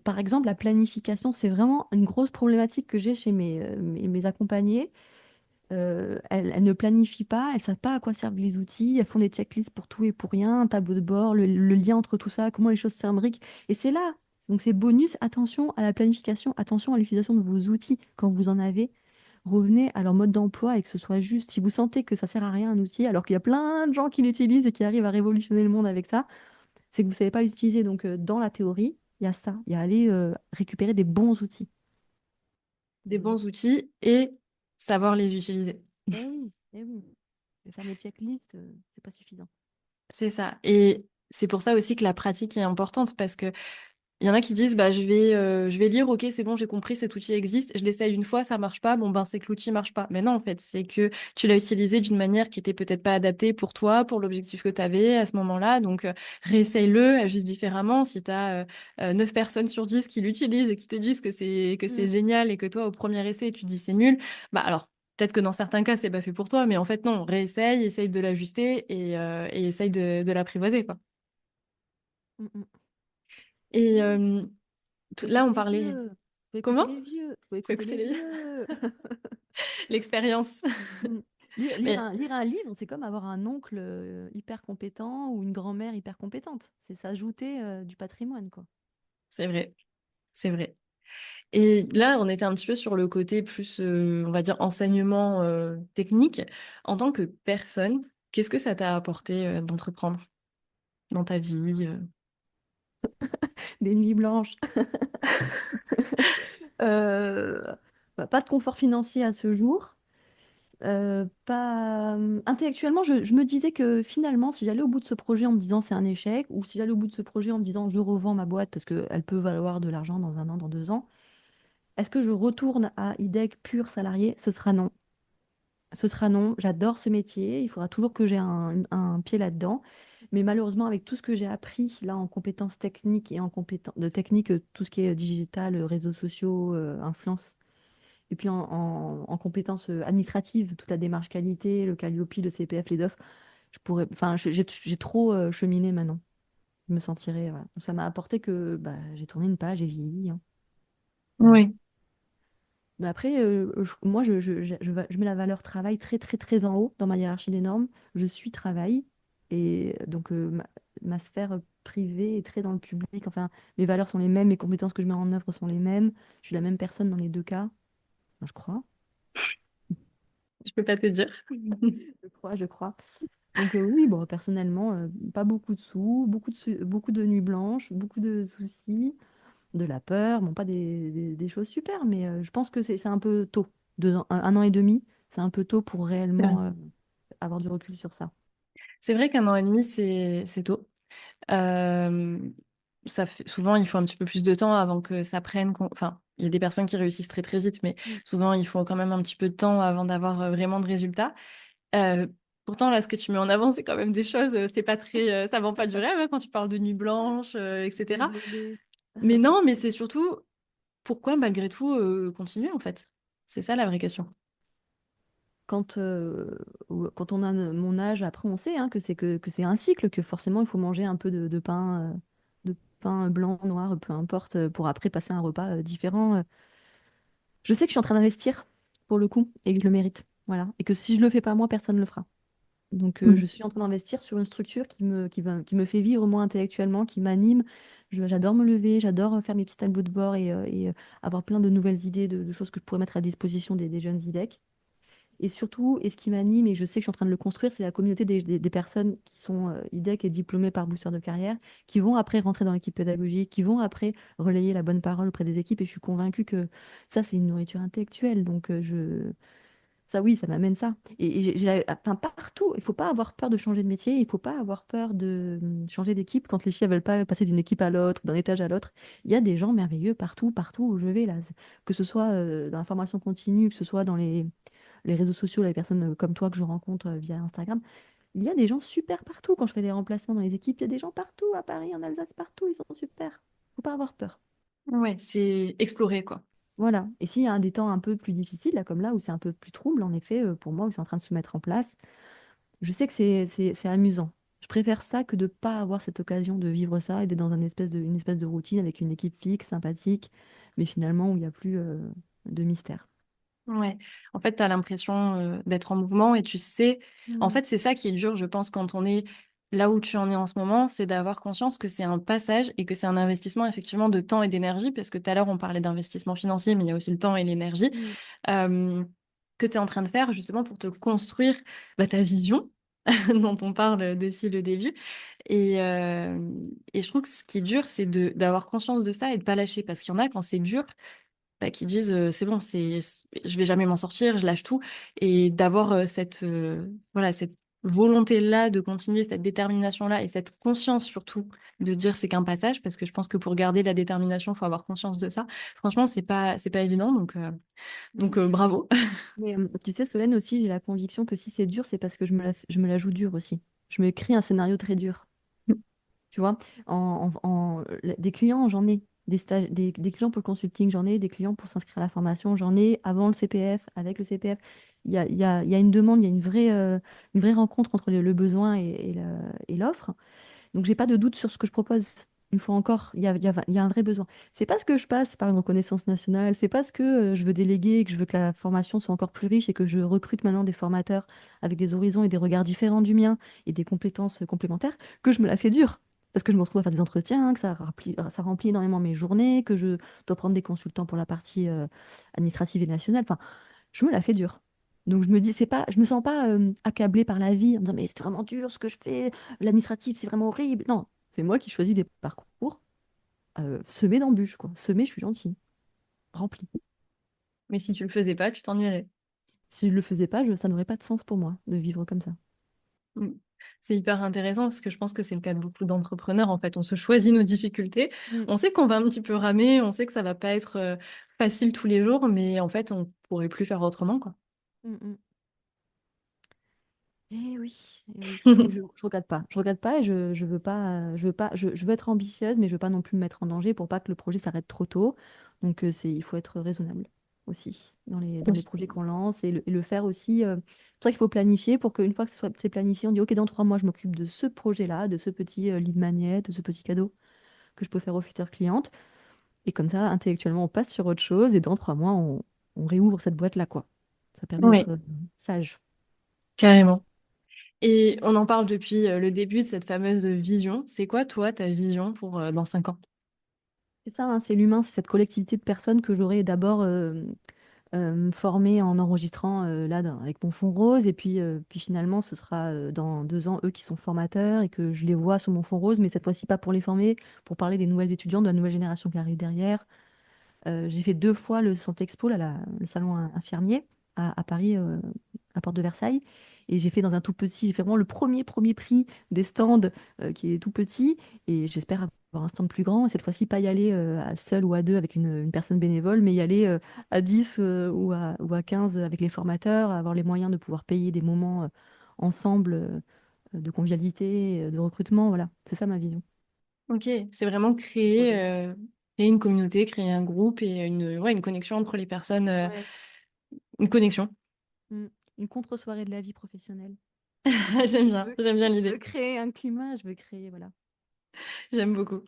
Par exemple, la planification, c'est vraiment une grosse problématique que j'ai chez mes accompagnés. Elles ne planifient pas, elles ne savent pas à quoi servent les outils, elles font des checklists pour tout et pour rien, un tableau de bord, le lien entre tout ça, comment les choses s'imbriquent. Et c'est là, donc c'est bonus, attention à la planification, attention à l'utilisation de vos outils quand vous en avez. Revenez à leur mode d'emploi et que ce soit juste. Si vous sentez que ça sert à rien un outil, alors qu'il y a plein de gens qui l'utilisent et qui arrivent à révolutionner le monde avec ça, c'est que vous ne savez pas l'utiliser. Donc dans la théorie, il y a ça, il y a aller récupérer des bons outils. des bons outils et savoir les utiliser. Eh oui, eh oui. Faire des checklists, c'est pas suffisant. C'est ça. Et c'est pour ça aussi que la pratique est importante parce que il y en a qui disent, bah, je vais lire, ok, c'est bon, j'ai compris, cet outil existe, je l'essaye une fois, ça marche pas, bon, ben, c'est que l'outil marche pas. Mais non, en fait, c'est que tu l'as utilisé d'une manière qui était peut-être pas adaptée pour toi, pour l'objectif que tu avais à ce moment-là. Donc, réessaye-le, ajuste différemment. Si tu as 9 personnes sur 10 qui l'utilisent et qui te disent que c'est Mm. génial et que toi, au premier essai, tu dis c'est nul, bah, alors, peut-être que dans certains cas, c'est pas fait pour toi, mais en fait, non, réessaye, essaye de l'ajuster et essaye de l'apprivoiser, quoi. Mm, mm. Et Oui, faut là, écouter on les parlait. vieux. Faut écouter Comment? les vieux. Faut Faut écouter écouter les les vieux. vieux. L'expérience. Mm. Mais Lire un livre, c'est comme avoir un oncle hyper compétent ou une grand-mère hyper compétente. C'est s'ajouter du patrimoine, quoi. c'est vrai, c'est vrai. Et là, on était un petit peu sur le côté plus, on va dire, enseignement technique. En tant que personne, qu'est-ce que ça t'a apporté d'entreprendre dans ta vie? Des nuits blanches. Euh, pas de confort financier à ce jour. Pas... Intellectuellement, je me disais que finalement, si j'allais au bout de ce projet en me disant c'est un échec, ou si j'allais au bout de ce projet en me disant je revends ma boîte parce qu'elle peut valoir de l'argent dans un an, dans 2 ans, est-ce que je retourne à IDEC pur salarié? Ce sera non. Ce sera non. J'adore ce métier. Il faudra toujours que j'ai un pied là-dedans. Mais malheureusement, avec tout ce que j'ai appris là en compétences techniques et en compétences de technique, tout ce qui est digital, réseaux sociaux, influence, et puis en compétences administratives, toute la démarche qualité, le Qualiopi, le CPF, les DOF, je pourrais, enfin, j'ai trop cheminé maintenant. Je me sentirais, voilà. Donc, ça m'a apporté que bah, j'ai tourné une page, j'ai vieilli, hein. Oui, Mais après, moi, je mets la valeur travail très, très, très en haut dans ma hiérarchie des normes. Je suis travail. Et donc, ma sphère privée est très dans le public. Enfin, mes valeurs sont les mêmes, mes compétences que je mets en œuvre sont les mêmes. Je suis la même personne dans les deux cas. Enfin, je crois. je peux pas te dire. Je crois, je crois. Donc, oui, bon, personnellement, pas beaucoup de sous, beaucoup de nuits blanches, beaucoup de soucis, de la peur. Bon, pas des choses super, mais je pense que c'est un peu tôt. 2 ans, 1 an et demi, c'est un peu tôt pour réellement avoir du recul sur ça. C'est vrai qu'un an et demi, c'est tôt. Euh, souvent, il faut un petit peu plus de temps avant que ça prenne. Enfin, il y a des personnes qui réussissent très très vite, mais Mm. souvent, il faut quand même un petit peu de temps avant d'avoir vraiment de résultats. Euh, Pourtant, là, ce que tu mets en avant, c'est quand même des choses, c'est pas très, ça vend pas du rêve hein, quand tu parles de nuit blanche, etc. Désolée. Mais non, mais c'est surtout pourquoi, malgré tout, continuer en fait. C'est ça la vraie question. Quand on a mon âge, après on sait hein, que c'est un cycle, que forcément il faut manger un peu de pain blanc, noir, peu importe, pour après passer un repas différent. Je sais que je suis en train d'investir pour le coup et que je le mérite. Voilà. Et que si je le fais pas moi, personne ne le fera. Donc Mm. je suis en train d'investir sur une structure qui me fait vivre moi intellectuellement, qui m'anime. J'adore me lever, j'adore faire mes petits tableaux de bord et avoir plein de nouvelles idées, de choses que je pourrais mettre à disposition des jeunes IDEC. Et surtout, et ce qui m'anime, et je sais que je suis en train de le construire, c'est la communauté des personnes qui sont IDEC et diplômées par booster de carrière, qui vont après rentrer dans l'équipe pédagogique, qui vont après relayer la bonne parole auprès des équipes. Et je suis convaincue que ça, c'est une nourriture intellectuelle. Donc, ça, oui, ça m'amène ça. Et enfin, partout, il faut pas avoir peur de changer de métier, il faut pas avoir peur de changer d'équipe quand les filles ne veulent pas passer d'une équipe à l'autre, d'un étage à l'autre. Il y a des gens merveilleux partout, partout où je vais, là. Que ce soit dans la formation continue, que ce soit dans les réseaux sociaux, les personnes comme toi que je rencontre via Instagram. Il y a des gens super partout. Quand je fais des remplacements dans les équipes, il y a des gens partout, à Paris, en Alsace, partout, ils sont super. Faut pas avoir peur. Ouais, c'est explorer quoi. Voilà. Et s'il y a des temps un peu plus difficiles, là, comme là, où c'est un peu plus trouble, en effet, pour moi, où c'est en train de se mettre en place, je sais que c'est amusant. Je préfère ça que de pas avoir cette occasion de vivre ça et d'être dans une espèce de routine avec une équipe fixe, sympathique, mais finalement où il n'y a plus de mystère. Ouais, en fait, tu as l'impression d'être en mouvement et tu sais, en Mm. fait, c'est ça qui est dur, je pense, quand on est là où tu en es en ce moment, c'est d'avoir conscience que c'est un passage et que c'est un investissement effectivement de temps et d'énergie, parce que tout à l'heure, on parlait d'investissement financier, mais il y a aussi le temps et l'énergie Mm. euh, que tu es en train de faire justement pour te construire ta vision dont on parle depuis le début. Et, et je trouve que ce qui est dur, c'est d'avoir conscience de ça et de pas lâcher, parce qu'il y en a, quand c'est dur, qui disent c'est bon, je vais jamais m'en sortir, je lâche tout, et d'avoir cette voilà cette volonté-là de continuer, cette détermination-là et cette conscience surtout de dire c'est qu'un passage, parce que je pense que pour garder la détermination, il faut avoir conscience de ça. Franchement, c'est pas évident, donc bravo. Mais tu sais, Solène aussi, j'ai la conviction que si c'est dur, c'est parce que je me la joue dure aussi. Je me crée un scénario très dur. Tu vois, des clients, j'en ai. Des stages, des clients pour le consulting, j'en ai. Des clients pour s'inscrire à la formation, j'en ai. Avant le CPF, avec le CPF. Il y a une demande, il y a une vraie rencontre entre le besoin et l'offre. Donc, j'ai pas de doute sur ce que je propose. Une fois encore, il y a un vrai besoin. C'est parce que je passe par une reconnaissance nationale, c'est parce que je veux déléguer, que je veux que la formation soit encore plus riche et que je recrute maintenant des formateurs avec des horizons et des regards différents du mien et des compétences complémentaires, que je me la fais dure. Parce que je me retrouve à faire des entretiens, que ça remplit énormément mes journées, que je dois prendre des consultants pour la partie administrative et nationale. Enfin, je me la fais dure. Donc je me dis, c'est pas, je me sens pas accablée par la vie en me disant, mais c'est vraiment dur ce que je fais, l'administratif, c'est vraiment horrible. Non, c'est moi qui choisis des parcours semés d'embûches, quoi. Semés, je suis gentille, remplie. Mais si tu le faisais pas, tu t'ennuierais. Si je le faisais pas, ça n'aurait pas de sens pour moi de vivre comme ça. Mm. C'est hyper intéressant parce que je pense que c'est le cas de beaucoup d'entrepreneurs. En fait, on se choisit nos difficultés. Mm, On sait qu'on va un petit peu ramer, on sait que ça va pas être facile tous les jours, mais en fait, on pourrait plus faire autrement, quoi. mm, mm. Eh oui. Mais je regrette pas. Je regrette pas et je veux pas, je veux être ambitieuse, mais je veux pas non plus me mettre en danger pour pas que le projet s'arrête trop tôt. Donc il faut être raisonnable aussi dans les projets qu'on lance et le faire aussi. C'est pour ça qu'il faut planifier pour qu'une fois que c'est planifié, on dit OK, dans 3 mois, je m'occupe de ce projet-là, de ce petit lead magnet, de ce petit cadeau que je peux faire aux futures clientes. Et comme ça, intellectuellement, on passe sur autre chose et dans 3 mois, on réouvre cette boîte-là, quoi. Ça permet d'être Oui, sage. carrément. Et on en parle depuis le début de cette fameuse vision. C'est quoi, toi, ta vision pour dans 5 ans? C'est ça, hein, c'est l'humain, c'est cette collectivité de personnes que j'aurais d'abord formée en enregistrant avec mon fond rose. Et puis finalement, ce sera dans 2 ans, eux qui sont formateurs et que je les vois sur mon fond rose, mais cette fois-ci pas pour les former, pour parler des nouvelles étudiantes, de la nouvelle génération qui arrive derrière. J'ai fait 2 fois le Santé Expo, là, le salon infirmier à Paris, à Porte de Versailles. Et j'ai fait dans un tout petit, j'ai fait vraiment le premier prix des stands qui est tout petit. Et j'espère avoir un stand plus grand. Et cette fois-ci, pas y aller à seul ou à deux avec une personne bénévole, mais y aller à 10 ou à 15 avec les formateurs, avoir les moyens de pouvoir payer des moments ensemble de convivialité, de recrutement. Voilà, c'est ça ma vision. Ok, c'est vraiment Projet. créer une communauté, créer un groupe et ouais, une connexion entre les personnes, Ouais. une connexion. Mm. Une contre-soirée de la vie professionnelle. J'aime bien Je veux l'idée, créer un climat, je veux créer, voilà. j'aime beaucoup.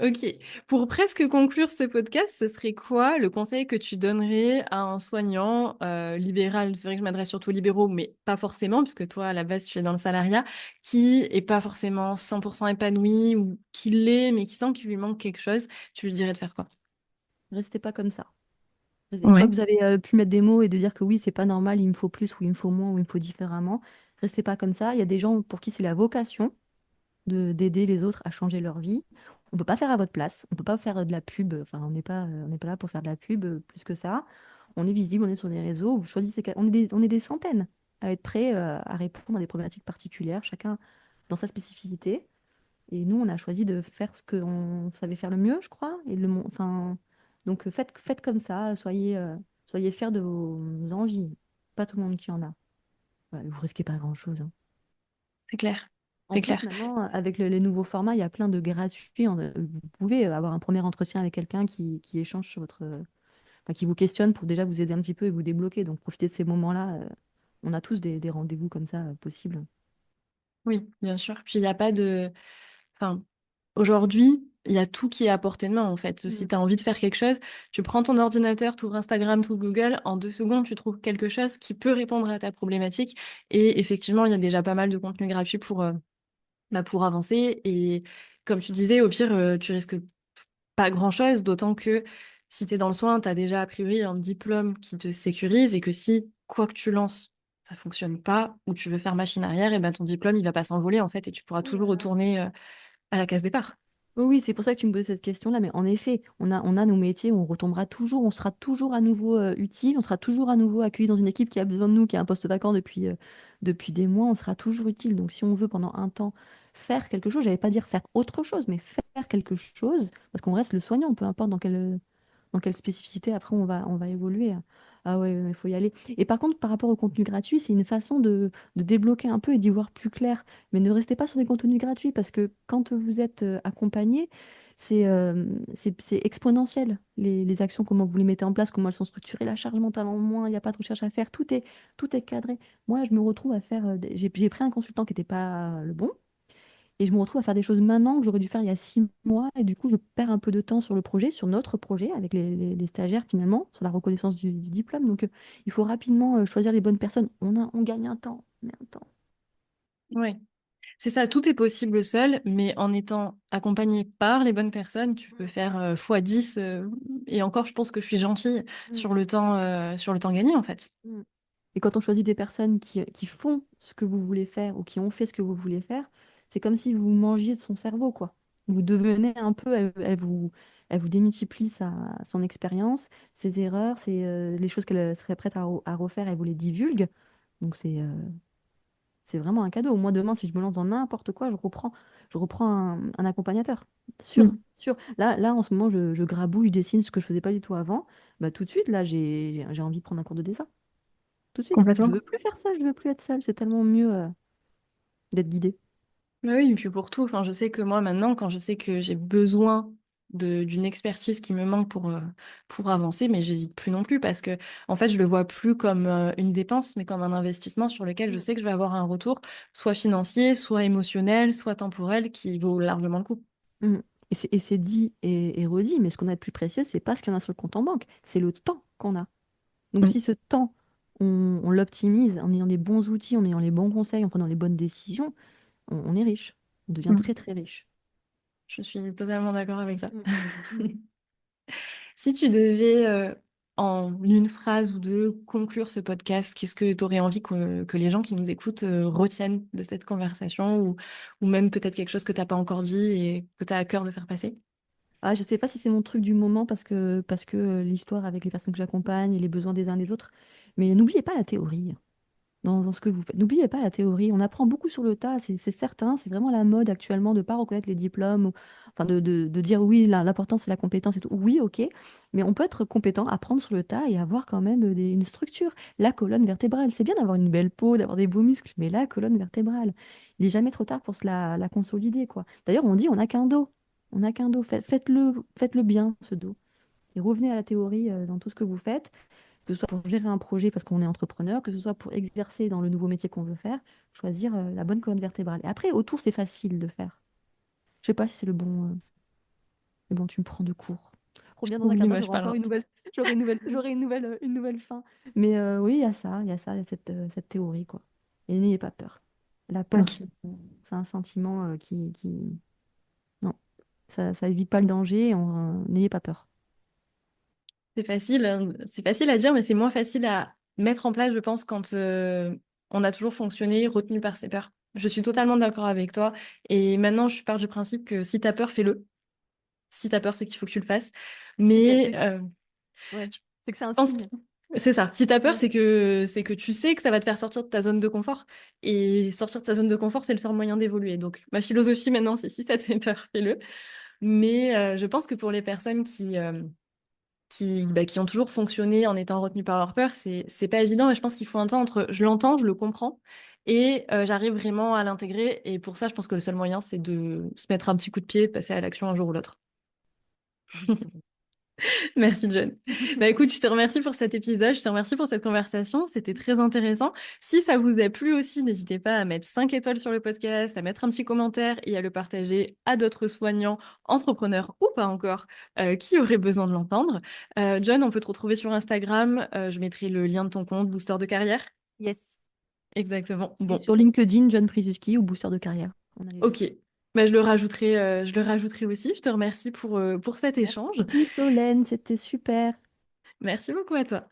Ok, pour presque conclure ce podcast, ce serait quoi le conseil que tu donnerais à un soignant libéral? C'est vrai que je m'adresse surtout aux libéraux, mais pas forcément, puisque toi, à la base, tu es dans le salariat, qui est pas forcément 100% épanoui ou qui l'est, mais qui sent qu'il lui manque quelque chose. Tu lui dirais de faire quoi? Restez pas comme ça. Une fois Ouais. que vous avez pu mettre des mots et de dire que oui, c'est pas normal, il me faut plus ou il me faut moins ou il me faut différemment, restez pas comme ça. Il y a des gens pour qui c'est la vocation d'aider les autres à changer leur vie. On peut pas faire à votre place, on peut pas faire de la pub, enfin on n'est pas là pour faire de la pub plus que ça. On est visible, on est sur les réseaux, vous choisissez, on est des centaines à être prêts à répondre à des problématiques particulières, chacun dans sa spécificité. Et nous, on a choisi de faire ce qu'on savait faire le mieux, je crois. Enfin, donc faites comme ça, soyez fiers de vos envies. Pas tout le monde qui en a. Voilà, vous risquez pas grand-chose, hein. C'est clair, En c'est plus, clair. maintenant, avec les nouveaux formats, il y a plein de gratuits. Vous pouvez avoir un premier entretien avec quelqu'un qui échange sur enfin, qui vous questionne pour déjà vous aider un petit peu et vous débloquer. Donc profitez de ces moments-là. On a tous des rendez-vous comme ça possibles. Oui, bien sûr. Puis il n'y a pas de... Enfin, aujourd'hui, il y a tout qui est à portée de main, en fait. Si Mm. tu as envie de faire quelque chose, tu prends ton ordinateur, tu ouvres Instagram, tu ouvres Google, en 2 secondes, tu trouves quelque chose qui peut répondre à ta problématique. Et effectivement, il y a déjà pas mal de contenu gratuit pour avancer. Et comme tu disais, au pire, tu risques pas grand-chose, d'autant que si tu es dans le soin, tu as déjà a priori un diplôme qui te sécurise et que si, quoi que tu lances, ça fonctionne pas ou tu veux faire machine arrière, et ben ton diplôme, il va pas s'envoler en fait et tu pourras Oui, toujours voilà. retourner à la case départ. Oui, oui, c'est pour ça que tu me poses cette question-là, mais en effet, on a nos métiers où on retombera toujours, on sera toujours à nouveau utile, on sera toujours à nouveau accueilli dans une équipe qui a besoin de nous, qui a un poste vacant depuis des mois, on sera toujours utile. Donc si on veut pendant un temps faire quelque chose, j'allais pas dire faire autre chose, mais faire quelque chose, parce qu'on reste le soignant, peu importe dans quelle spécificité après on va évoluer. Ah ouais, il faut y aller. Et par contre, par rapport au contenu gratuit, c'est une façon de débloquer un peu et d'y voir plus clair. Mais ne restez pas sur des contenus gratuits parce que quand vous êtes accompagné, c'est exponentiel. Les actions, comment vous les mettez en place, comment elles sont structurées, la charge mentale en moins, il n'y a pas de recherche à faire, tout est cadré. Moi, je me retrouve à faire, j'ai pris un consultant qui n'était pas le bon. Et je me retrouve à faire des choses maintenant que j'aurais dû faire il y a 6 mois. Et du coup, je perds un peu de temps sur le projet, sur notre projet, avec les stagiaires finalement, sur la reconnaissance du diplôme. Donc, il faut rapidement choisir les bonnes personnes. On gagne un temps, mais un temps. Ouais. C'est ça, tout est possible seul, mais en étant accompagné par les bonnes personnes, tu peux faire x10. Et encore, je pense que je suis gentille Mm, sur le temps gagné, en fait. mm. Et quand on choisit des personnes qui font ce que vous voulez faire ou qui ont fait ce que vous voulez faire, c'est comme si vous mangiez de son cerveau, quoi. Vous devenez un peu, elle vous démultiplie son expérience, ses erreurs, les choses qu'elle serait prête à refaire, elle vous les divulgue. Donc c'est vraiment un cadeau. Moi, demain, si je me lance dans n'importe quoi, je reprends un accompagnateur. Sûr, Mm. sûr. Là, en ce moment, je grabouille, je dessine ce que je faisais pas du tout avant. Bah, tout de suite, là, j'ai envie de prendre un cours de dessin. Tout de suite. Je Complètement. veux plus faire ça, je veux plus être seule. C'est tellement mieux d'être guidée. Bah oui, et puis pour tout, enfin, je sais que moi maintenant, quand je sais que j'ai besoin d'une expertise qui me manque pour avancer, mais j'hésite plus non plus parce que en fait, je le vois plus comme une dépense, mais comme un investissement sur lequel je Mm. sais que je vais avoir un retour, soit financier, soit émotionnel, soit temporel, qui vaut largement le coup. Mm. Et c'est dit et redit, mais ce qu'on a de plus précieux, c'est pas ce qu'il y en a sur le compte en banque, c'est le temps qu'on a. Donc Mm. si ce temps, on l'optimise en ayant des bons outils, en ayant les bons conseils, en prenant les bonnes décisions, on est riche. On devient Mm. très très riche. Je suis totalement d'accord avec ça. Mm. Si tu devais, en une phrase ou deux, conclure ce podcast, qu'est-ce que tu aurais envie que les gens qui nous écoutent retiennent de cette conversation ou même peut-être quelque chose que tu n'as pas encore dit et que tu as à cœur de faire passer? Ah, je sais pas si c'est mon truc du moment parce que l'histoire avec les personnes que j'accompagne et les besoins des uns des autres. Mais n'oubliez pas la théorie dans ce que vous faites. N'oubliez pas la théorie. On apprend beaucoup sur le tas, c'est certain. C'est vraiment la mode actuellement de ne pas reconnaître les diplômes, enfin de dire oui, l'important c'est la compétence et tout. Oui, ok, mais on peut être compétent, apprendre sur le tas et avoir quand même une structure. La colonne vertébrale, c'est bien d'avoir une belle peau, d'avoir des beaux muscles, mais la colonne vertébrale, il n'est jamais trop tard pour la consolider, quoi. D'ailleurs, on dit on n'a qu'un dos. On n'a qu'un dos. Faites-le bien, ce dos. Et revenez à la théorie dans tout ce que vous faites, que ce soit pour gérer un projet parce qu'on est entrepreneur, que ce soit pour exercer dans le nouveau métier qu'on veut faire, choisir la bonne colonne vertébrale. Et après, autour, c'est facile de faire. Je sais pas si c'est le bon. Mais bon, tu me prends de court. Reviens dans un quart Oublie, d'heure, moi je j'aurai encore parle. une nouvelle fin. Mais oui, il y a cette théorie, quoi. Et n'ayez pas peur. La peur, Ok. c'est un sentiment qui... Non, ça évite pas le danger. N'ayez pas peur. C'est facile, hein, c'est facile à dire, mais c'est moins facile à mettre en place, je pense, quand on a toujours fonctionné retenu par ses peurs. Je suis totalement d'accord avec toi. Et maintenant, je pars du principe que si t'as peur, fais-le. Si t'as peur, c'est qu'il faut que tu le fasses. Ok, Mais ouais. C'est que c'est un pense signe. c'est ça. Si t'as peur, Ouais. c'est que tu sais que ça va te faire sortir de ta zone de confort. Et sortir de sa zone de confort, c'est le seul moyen d'évoluer. Donc, ma philosophie maintenant, c'est si ça te fait peur, fais-le. Mais je pense que pour les personnes qui ont toujours fonctionné en étant retenues par leur peur, c'est pas évident. Et je pense qu'il faut un temps entre je l'entends, je le comprends, et j'arrive vraiment à l'intégrer. Et pour ça, je pense que le seul moyen, c'est de se mettre un petit coup de pied, de passer à l'action un jour ou l'autre. Oui, c'est bon. Merci, John. Bah écoute, je te remercie pour cet épisode, je te remercie pour cette conversation, c'était très intéressant. Si ça vous a plu aussi, n'hésitez pas à mettre 5 étoiles sur le podcast, à mettre un petit commentaire et à le partager à d'autres soignants, entrepreneurs ou pas encore, qui auraient besoin de l'entendre. John, on peut te retrouver sur Instagram, je mettrai le lien de ton compte Booster de carrière. Yes. Exactement. Et Bon, sur LinkedIn, John Prisuski ou Booster de carrière. On a les deux. ok. Bah, je le rajouterai aussi. Je te remercie pour cet échange. Merci Solène, c'était super. Merci beaucoup à toi.